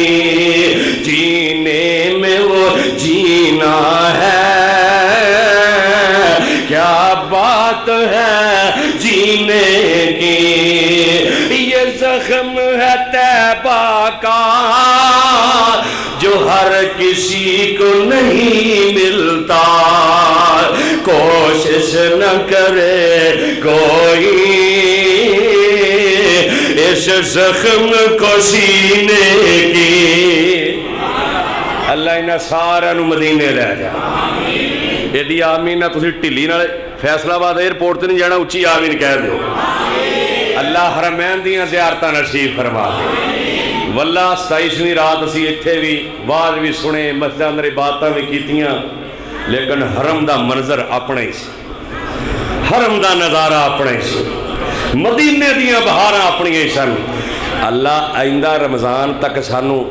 جینے میں وہ جینا ہے، کیا بات ہے جینے کی، یہ زخم ہے طیبہ کا جو ہر کسی کو نہیں ملتا، کوشش نہ کرے کوئی اس زخم کو سینے کی۔ اللہ انہاں سارا نو مدینے لے جا۔ ایڈی آمین نہ تسی ٹھلی نال فیصلہ آباد ایئرپورٹ تے نہیں جانا، اچھی آمین کہہ دیو۔ اللہ حرمین دیاں زیارتاں نصیب فرما دے۔ واللہ 27ویں رات اسی اتھے بھی واز بھی سنے، مسجد اندر عبادتاں بھی کیتیاں، لیکن حرم دا منظر اپنا ہی سی، حرم دا نظارہ اپنا ہی سی، مدینے دیاں بہاراں اپنی ہی سن۔ اللہ آئندہ رمضان تک سانو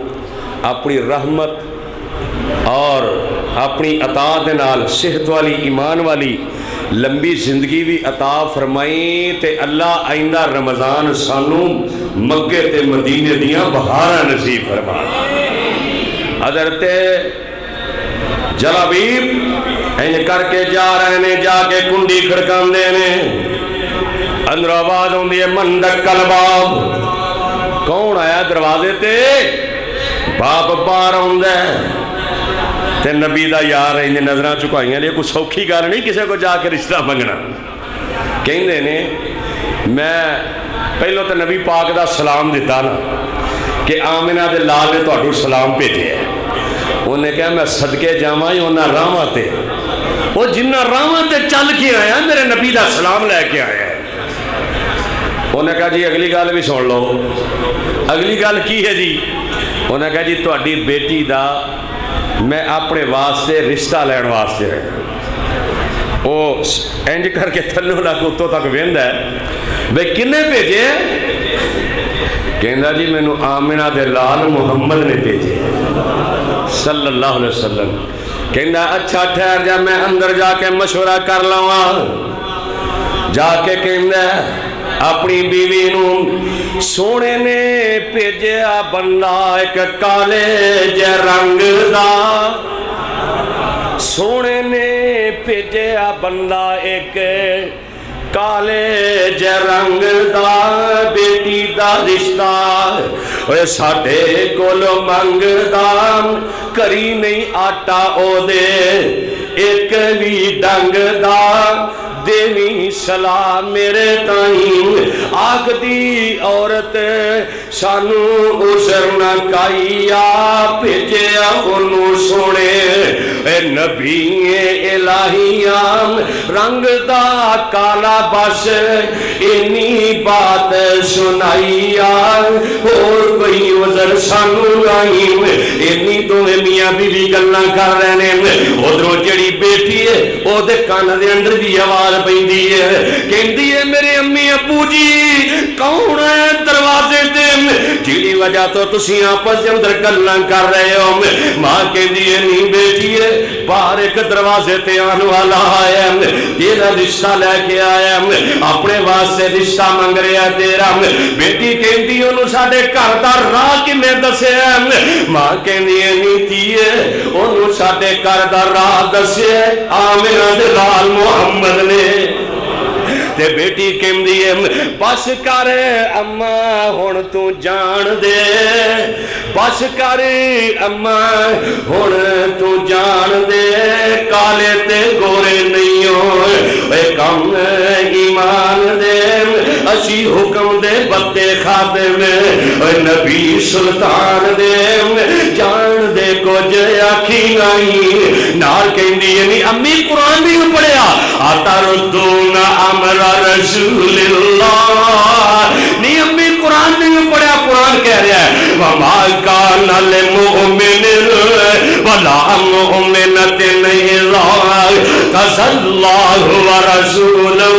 اپنی رحمت اور اپنی عطا دے نال صحت والی ایمان والی لمبی زندگی بھی عطا فرمائی، تے اللہ آئندہ رمضان سانو مکے تے مدینے دیاں بہاراں نصیب فرما۔ حضرت جلابیب این کر کے جا رہے نے، جا کے کنڈی کھڑکان دے نے، اندر آواز ہوندی ہے من دکل باب، کون آیا دروازے تے؟ باپ باہر ہوندہ ہے تے نبی دا یار ہے، انہیں نظرہ چکائیاں لئے کچھ سوکھی گال نہیں کسے کو جا کے رشتہ منگنا۔ کہیں دے نے میں پہلو تے نبی پاک دا سلام دیتا نا کہ آمنہ دے لال نے تو اٹھو سلام پیجے ہے، انہوں نے کہا میں صدقے جامعی انہاں راما تے، وہ جنہ راما تے چل کے آیا میرے نبی دا سلام لے کے آیا ہے۔ انہوں نے کہا جی اگلی گال بھی سن لو۔ اگلی گال کی ہے جی؟ انہوں نے کہا جی تو اڈی بیٹی دا میں اپنے واسطے رشتہ لین واسطے رہے، وہ انج کر کے تھلو لکھ اتوں تک ویندہ ہے بھئی کنے بھیجے؟ کہندہ جی میں نو آمنہ دے لال محمد نے بھیجے صلی اللہ علیہ وسلم۔ کہندہ اچھا ٹھہر جا میں اندر جا کے مشورہ کر لوں، جا کے کہندہ اپنی بیوی نو سونے نے بھیجیا بندہ ایک کالے جے رنگ دا، سونے نے بھیجیا بندہ ایک کالے جے رنگ دا، بیٹی دا رشتہ اوے ساڈے کولو منگدا، کری نہیں آٹا او دے ایک بھی ڈنگ دا، دیوی سلام میرے تائیں آگ دی عورت سانو عذر نہ کائیا، بھیجیا انہوں سونے اے نبی الہیام رنگ دا کالا بس اینی بات سنائیا، اور کوئی عذر سانو نہیں، اینی تو میاں بی بی گلنا کر رہے ہیں، ادھروں جڑی بیٹی ہے او دے کان دے اندر دی آواز پہندی ہے، کہندی ہے میرے امی ابو جی کون ہے دروازے تے، جیڑی وجہ تو تسی آپس دے اندر گلاں کر رہے ہو؟ ماں کہندی ہے نہیں بیٹی ہے باہر ایک دروازے تے آن والا آیا ہے، تیرا رشتہ لے کے آیا ہے، اپنے واسطے رشتہ منگ رہا ہے تیرا۔ بیٹی کہندی انہوں ساڑھے گھر دا راہ کنے دسے ہے؟ ماں کہندی ہے نہیں تیے انہوں ساڑھے گھر دا راہ دسے آمنہ دے لال محمد نے۔ تے بیٹی کہندی ہے بس کر اما ہن تو جان دے بس کر اما ہن تو جان دے کالے تے گورے نہیں ہوئے کم ایمان دے اسی حکم دے بتے خادم نبی سلطان دے جان دے کچھ آکھی نہیں نال کہندی ہے امی قرآن بھی پڑھیا اتردون امر رسول اللہ نہیں امی قرآن بھی پڑھیا قرآن کہہ رہا ہے وما کان للمؤمن ولا مؤمنۃ اذا قضى اللہ ورسولہ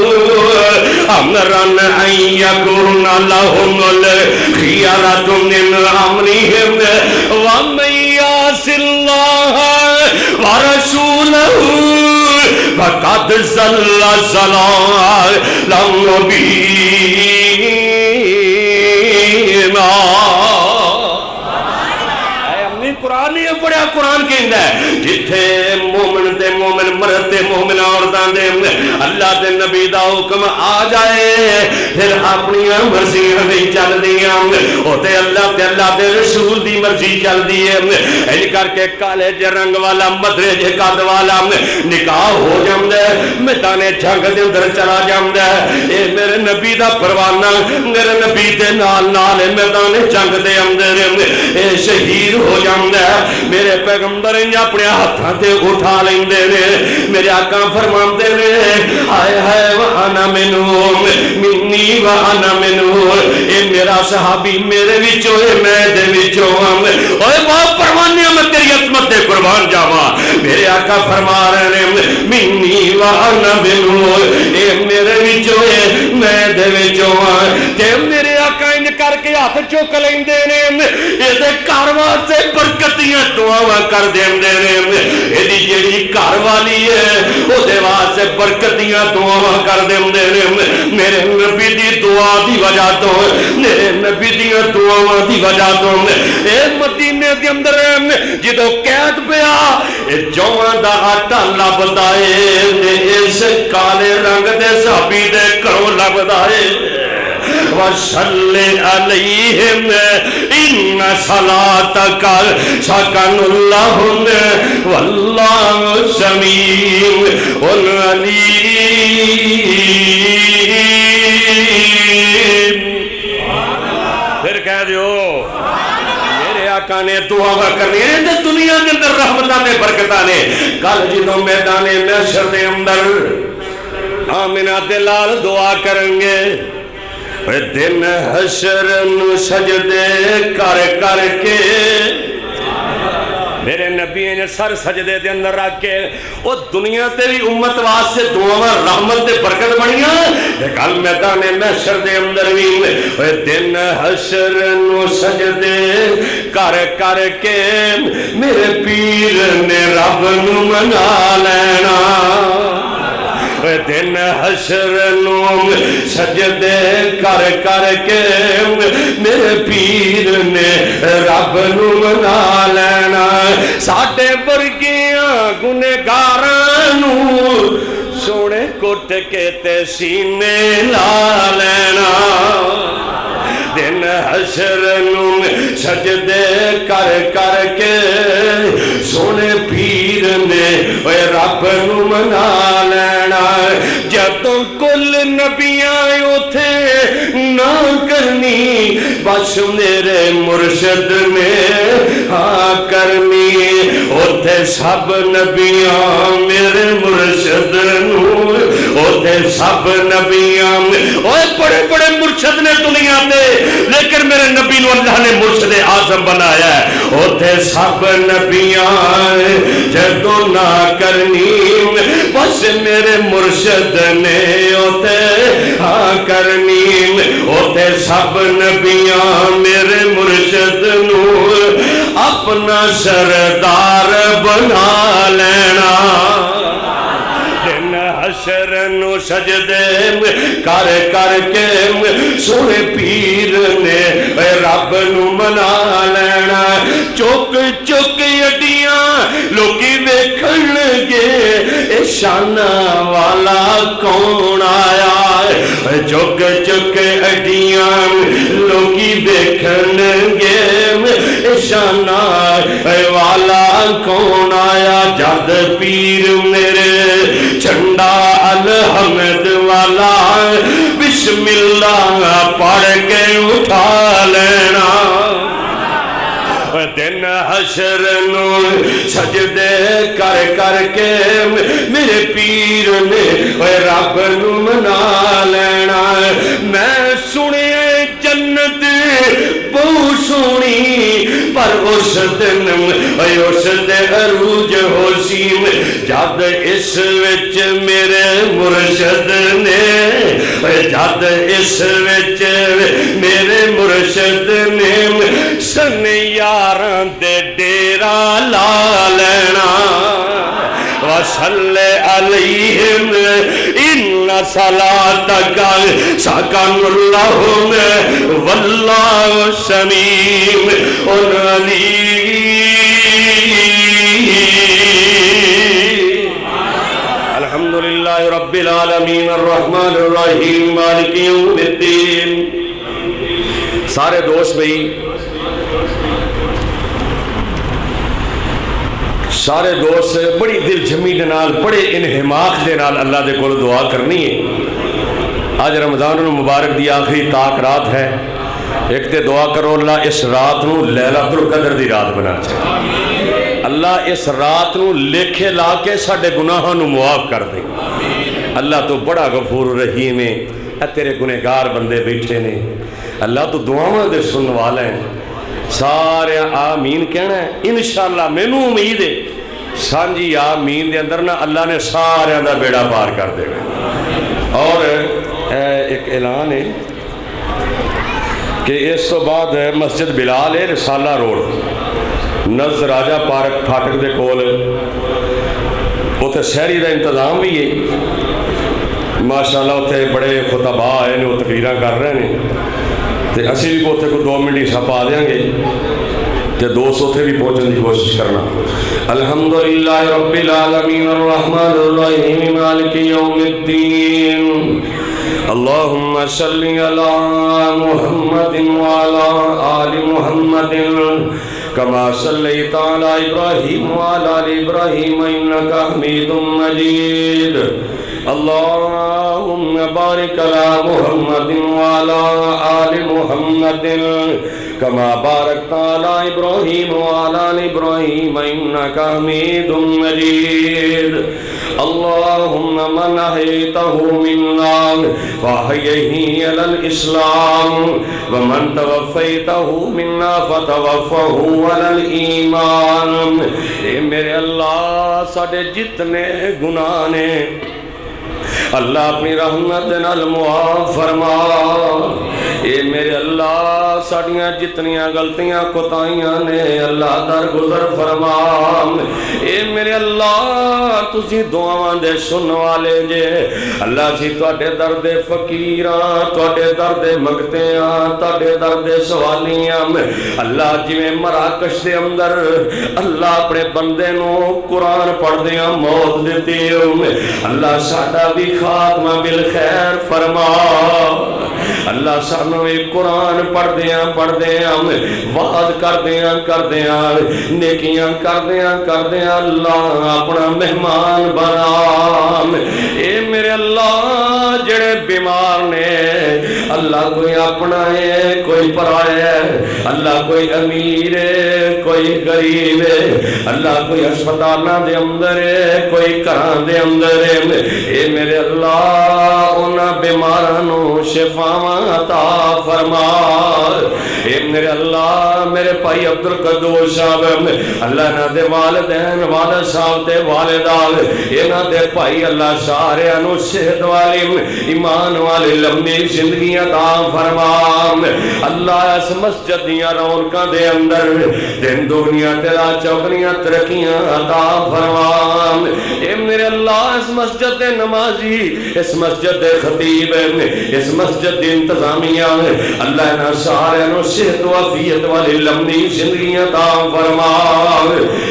امرا ان یکون لهم الخیرۃ من امرهم ومن یعص اللہ ورسولہ فقد ضل ضلالا مبینا قرآن نہیں پڑھیا قرآن کہندا ہے جتھے مومن تے مومن مرد تے مومن عورتاں دے اللہ دے نبی دا حکم آ جائے پھر اپنی مرضیاں نہیں چلدیاں او تے اللہ دے رسول دی مرضی چلدی ہے این کر کے کالے جے رنگ والا مدرے جے قد والا نکاح ہو جاندا ہے میدان جنگ دے اندر چلا جاندا ہے اے میرے نبی دا پروانہ میرے نبی دے نال نال میدان جنگ دے اندر اے شہید ہو جاندا میرے پیغمبر اپنے ہاتھاں تے اٹھا لیندے نے میرے آقا فرماندے نے ہائے ہائے وانا منہم منی وانا منہم اے میرا صحابی میرے وچوں اے میں دے وچوں اوے باپ پروانیا میں تیری عظمت دے قربان جاواں میرے آقا فرما رہے نے منی وانا منہم اے میرے وچوں اے میں دے وچوں تے میرے آقا ان کر کے ہاتھ چک لیندے نے اے دے گھر واسطے برکتیاں دعاواں کر دیندے نے ایدی جیڑی گھر والی ہے او دے واسطے برکتیاں دعاواں کر دیندے نے میرے نبی دی دعا دی وجہ تو میرے نبی دی دعاواں دی وجہ تو اے مدینے دے اندر جدوں قید پیا اے جواں دا آٹا لبدا اے تے اس کالے رنگ دے صحابی دے گھروں لبدا اے وَصَلِّ عَلَيْهِمْ إِنَّ صَلَاتَكَ سَكَنٌ لَهُمْ وَاللَّهُ سَمِيعٌ عَلِيمٌ پھر کہہ دیو میرے آقا نے دعا کرنی ہے دنیا کے اندر رحمتہ نے برکتہ نے کل جدوں میدان محشر دے اندر آمنہ دلال دعا کریں گے دن حشر نو سجدے کر کر کے میرے نبی نے سر سجدے دے اندر رکھ کے او دنیا تے بھی امت واسطے دعاواں رحمت تے برکت بنیاں تے کل میدان محشر دے اندر بھی دن حشر نو سجدے کر کر کے میرے پیر نے رب نو منا لینا دن حشر نو سجدے کر کر کے میرے پیر نے رب نو منا لینا ساڈے ورگیاں گنہگاراں نو سونے کٹ کے تے سینے لا لینا دن حشر نو سجدے کر کر کے سونے پیر نے رب نو منا لینا جدوں کل نبیاں اوتھے نہ کرنی بس میرے مرشد نے ہاں کرنی اوتھے سب نبیاں میرے مرشد نو اوتھے سب نبیاں اوے بڑے بڑے مرشد نے دنیا تے لیکن میرے نبی نو اللہ نے مرشد اعظم بنایا ہے اوتھے سب نبیاں جدوں نہ کرنی بس میرے مرشد نے اوتھے ہاں کرنی اوتھے سب نبیاں میرے مرشد نو اپنا سردار بنا لینا دن حشر نو سجدے کر کر کے سونے پیر نے رب نو منا لینا چک چک اڈیاں لوکی ویکھن گے اے شان والا کون آیا چک چک اڈیاں لوکی دیکھن گے شانہ والا کون آیا جد پیر میرے جھنڈا الحمد والا بسم اللہ پڑھ کے اٹھا لینا دن حشر نو سجدے کر کر کے میرے پیر نے رب نو منا لینا میں سنے جنت بہت سونی پر اس دن اس دے عروج ہو سی جد اس وچ میرے مرشد نے جد اس وچ میرے مرشد نے سن یاراں دے ڈیرا لا لینا وصل علیہم ان صلاتک سکن لہم واللہ سمیع علیم الحمدللہ رب العالمین الرحمن الرحیم مالک یوم الدین سارے دوست بھئی سارے دوست بڑی دل جمی دے نال بڑے انہماق دے نال اللہ دے کول دعا کرنی ہے آج رمضان المبارک دی آخری تاک رات ہے ایک تے دعا کرو اللہ اس رات نو لیلۃ القدر دی رات بنا چاہے اللہ اس رات نو لکھے لا کے ساڑے گناہاں نو معاف کر دے اللہ تو بڑا غفور رحیم ہے تیرے گنہگار بندے بیٹھے نے اللہ تو دعاواں دے سن والا ہے سارے آمین کہنا ہے انشاءاللہ میں نو امید ہے سانجی آمین دے اندر نا اللہ نے سارے اندر بیڑا پار کر دے گا اور ایک اعلان ہے کہ اس تو بعد مسجد بلال ہے رسالہ روڈ نزد راجہ پارک پھاٹک دے کول اتھے سہری دا انتظام بھی ہے ماشاءاللہ اتھے بڑے خطبہ آئے نے وہ تقریرہ کر رہے ہیں تے اسی بھی اتھے کو 2 منٹ حصہ پا دیں گے تے دوست اتھے بھی پہنچنے کی کوشش کرنا الحمدللہ رب العالمین الرحمن الرحیم مالک یوم الدین اللہم صلی علی محمد وعلی آل محمد کما صلیت علی ابراہیم وعلی آل ابراہیم انکا حمید مجید اللہم بارک علی محمد وعلی آل محمد کما بارکت علی ابراہیم وعلی آل ابراہیم انکا حمید مجید اللہم من احیتہ منا فاحیہ علی الاسلام ومن توفیتہ منا فتوفہ علی الایمان اے میرے اللہ ساڑھے جتنے گناہ نے اللہ اپنی رحمت نال معاف فرما اے میرے اللہ ساڑیاں جتنیاں غلطیاں کوتاہیاں نے اللہ درگزر فرما اے میرے اللہ تسی دعاواں دے سن والے جے اللہ سی تواڈے درد فقیراں تواڈے درد منگتیاں تواڈے درد سوالیاں اللہ جویں مراکش دے اندر اللہ اپنے بندے نو قرآن پڑھ دیاں موت دیتی اللہ ساڈا بھی خاتمہ بالخیر فرما اللہ سانو ایک قرآن پڑھ دیاں وعظ کر دیاں نیکیاں کر دیاں اللہ اپنا مہمان بنا اے میرے اللہ جڑے بیمار نے اللہ کوئی اپنا ہے کوئی پرایا ہے اللہ کوئی امیر ہے کوئی غریب ہے اللہ کوئی ہسپتالاں دے اندر ہے کوئی گھراں دے اندر ہے اے میرے اللہ انہاں بیماراں نو شفاواں عطا فرما اے میرے اللہ میرے بھائی عبدالقدوس صاحب اللہ نہ دے والدین والد صاحب تے والدہ انہاں دے بھائی اللہ سارے انو صحت والی ایمان والی لمبی زندگی عطا فرما اللہ اس مسجد دیاں رونقاں دے اندر دن دنیا تیرا چوکیاں ترقیاں عطا فرما اے میرے اللہ اس مسجد دے نمازی اس مسجد دے خطیب نصیب ہے اس مسجد دی انتظامیہ اللہ نہ سارے نو صحت و عافیت والی لمبی زندگی عطا فرما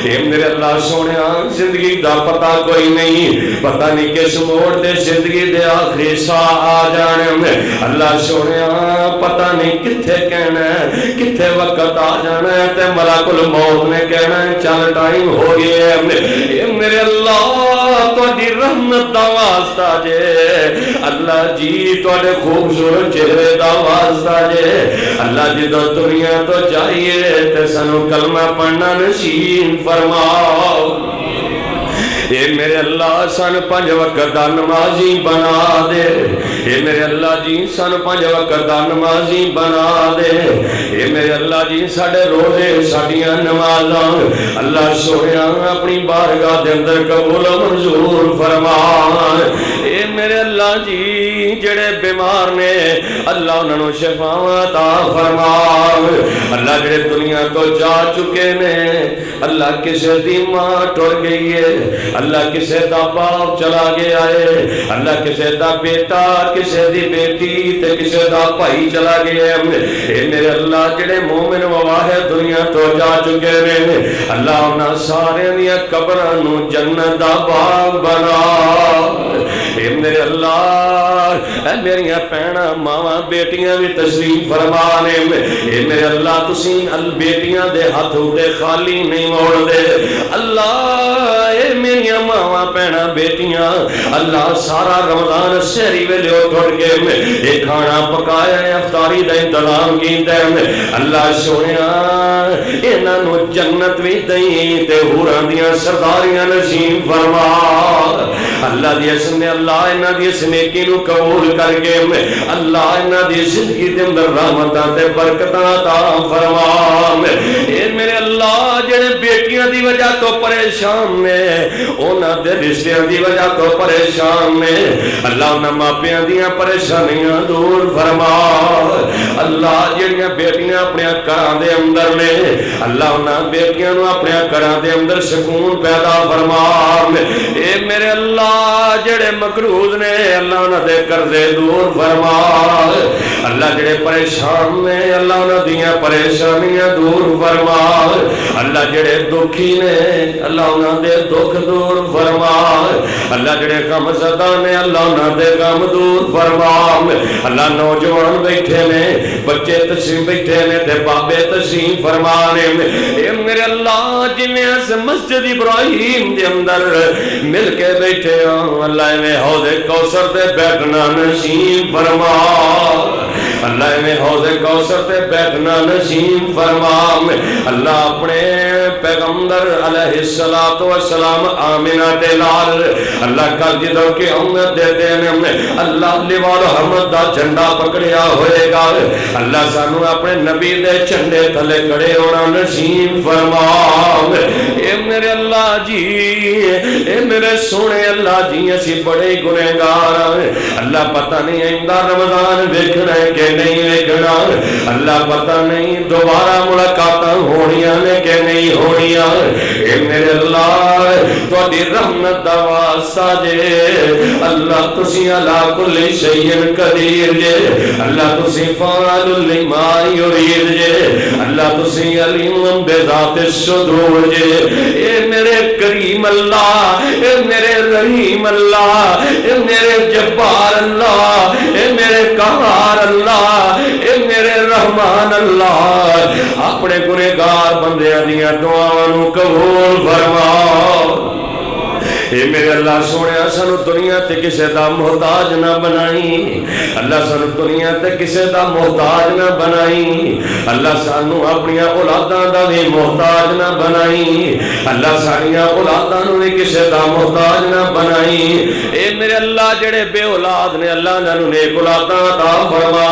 اے میرے اللہ سونیا زندگی دا پتہ کوئی نہیں پتہ نہیں کس موڑ تے زندگی دے آخری سا آ جانے اللہ سونیا پتہ نہیں کتھے کہنا ہے کتھے وقت آ جانا ہے تے ملک الموت نے کہنا ہے چل ٹائم ہو گیا ہے میرے اللہ تہاڈی رحمت دا واسطہ جے اللہ جی تہاڈے خوبصورت چہرے دا واسطہ جے اللہ جی تو دنیا تو چاہیے تے سانو کلمہ پڑھنا نصیب فرماؤ اے میرے اللہ سن 5 وقت دا نمازی بنا دے اے میرے اللہ جی سن 5 وقت دا نمازی بنا دے اے میرے اللہ جی ساڑے روزے ساڑیاں نمازاں اللہ سونیا اپنی بارگاہ دے اندر قبول و منظور فرما اے میرے اللہ جی جڑے بیمار نے اللہ انہوں شفا عطا فرما اللہ جڑے دنیا تو جا چکے نے اللہ کسے دی ماں ٹر گئی ہے اللہ کسے دا باپ چلا گیا ہے اللہ کسے دا بیٹا کسے دی بیٹی تے کسے دا بھائی چلا گیا ہے اے میرے اللہ جڑے مومن واحد دنیا تو جا چکے نے اللہ انہاں سارے دیا قبراں نو جنت دا باغ بنا اے میرے اللہ اے میری بھیناں ماواں بیٹیاں بھی تشریف فرما نے اے میرے اللہ تسی بیٹیاں دے ہاتھ اٹھے خالی نہیں موڑ دے اللہ اے میری ماواں بھیناں بیٹیاں اللہ سارا رمضان سحری ویلے اٹھ کے اے کھانا پکایا ہے افطاری دا انتظام کیتا ہے اللہ سونیا انہاں نو جنت وی دئی تے حوراں دیاں سرداریاں نصیب فرما اللہ دی اس نے اللہ انہاں دی اس نیکی نو قبول کر کے اللہ انہاں دی زندگی دے اندر رحمتاں تے برکتاں عطا فرما اے میرے اللہ جڑے بیٹیاں دی وجہ تو پریشان نے انہاں دے رشتیاں دی وجہ تو پریشان نے اللہ انہاں ماپیاں دیاں پریشانیاں دور فرما اللہ جڑیاں بیٹیاں اپنے گھراں دے اندر نے اللہ انہاں بیٹیاں نو اپنے گھراں دے اندر سکون پیدا فرما اے میرے اللہ جڑے مقروض نے اللہ انہاں دے قرضے دور فرما اللہ جڑے پریشان نے اللہ انہاں دیاں پریشانیاں دور فرما اللہ جڑے دکھی نے اللہ انہاں دے دکھ دور فرما اللہ جڑے غم زدہ نے اللہ انہاں دے غم دور فرما اللہ نوجوان بیٹھے نے بچے تشریف بیٹھے نے تے بابے تشریف فرما نے اے میرے اللہ جنہیں اس مسجد ابراہیم دے اندر مل کے بیٹھے ہوں اللہ میں حوض کوثر تے بیٹھنا نصیب فرما اللہ میں حوض کوثر تے بیٹھنا نصیب فرما اللہ اپنے پیغمبر علیہ السلام آمینہ تے لال اللہ کا جدوں کی امت دے دینے اللہ لیوال حمد دا جھنڈا پکڑیا ہوئے گا اللہ سانو اپنے نبی دے جھنڈے تھلے کھڑے ہونا نصیب فرما اے میرے اللہ جی اے میرے سونے اللہ جی اسی بڑے گنہگار اللہ پتہ نہیں آئندہ رمضان ویکھنا ہے کہ نہیں ویکھنا اللہ پتہ نہیں دوبارہ ملاقاتاں ہونیاں نے کہ نہیں ہونیاں اے میرے اللہ تہاڈی رحمت دا واسطہ جے اللہ تسی علی کل شیء قدیر جے اللہ تسی فاعل لما یرید جے اللہ تسی علیم بذات الصدور جے اے میرے کریم اللہ اے میرے رحیم اللہ اے میرے جبار اللہ اے میرے قہار اللہ اے میرے رحمان اللہ اپنے گنہگار بندیاں دیاں دعاواں نو قبول فرما اے میرے اللہ سونے سانو دنیا تے کسے دا محتاج نہ بنائی اللہ سانو دنیا تے کسے دا محتاج نہ بنائی اللہ سانو اپنی اولاداں دا بھی محتاج نہ بنائی اللہ سانیاں اولاداں نو بھی کسے دا محتاج نہ بنائی اے میرے اللہ جڑے بے اولاد نے اللہ نانو نیک اولاداں عطا فرما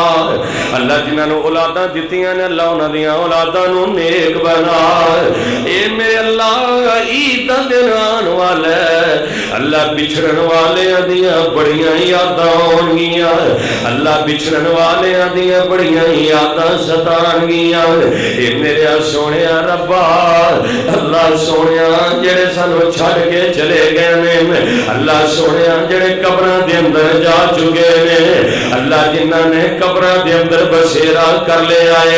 اللہ جنہاں نو اولاداں دتیاں نے اللہ انہاں دیاں اولاداں نو نیک بنا اے میرے اللہ عید دا دن آن والا اللہ بچھڑن والے دیاں بڑیاں یاداں آن گیاں اللہ بچھڑن والے دیاں بڑیاں یاداں ستان گیاں اے میرے سونے ربا اللہ سونے جڑے سانو چھڑ کے چلے گئے نے اللہ سونے جڑے قبراں دے اندر جا چکے نے اللہ جنہاں نے قبراں دے اندر بسیرا کر لے آئے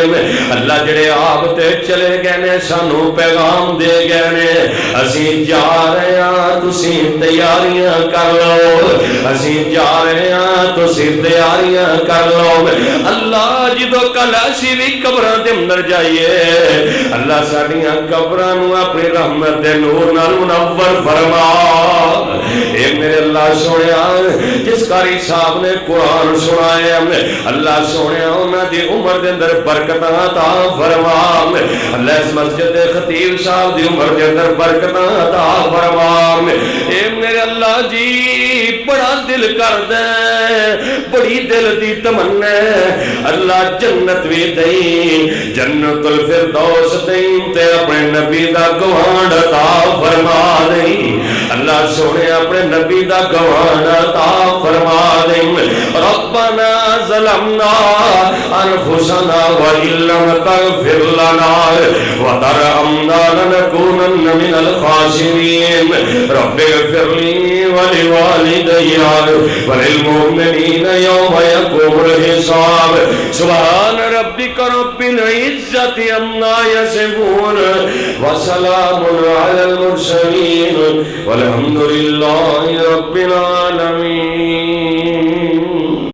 اللہ جڑے آپ تے چلے گئے نے سانو پیغام دے گئے نے اسی جا رہے ہیں تسی تیاریاں کر لو اسی جا رہے ہیں تسی تیاریاں کر لو اللہ جدو کل اسی بھی قبراں دے اندر جائیے اللہ ساڈیاں قبراں نو اپنی رحمت دے نور نال منور فرما اے میرے اللہ سونیا جس قاری صاحب نے قرآن سنایا اللہ سونیا انہاں دی عمر دے اندر برکتاں عطا فرما اللہ اس مسجد خطیب صاحب دی عمر دے اندر برکتاں عطا فرما اے میرے اللہ جی بڑا دل کر دے بڑی دل دی تمنا اللہ جنت بھی دئی جنت الفردوس دئی تے اپنے نبی دا گوانڈ عطا فرما دئی اللہ سونے اپنے نبی دا گوانڈ عطا فرما دئی ربنا ظلمنا انفسنا وإن لم تغفر لنا وترحمنا لنكونن من الخاسرين رب اغفر لي ولوالدي وللمؤمنين يوم يقوم الحساب سبحان ربك رب العزة عما يصفون وسلام على المرسلين والحمد لله رب العالمين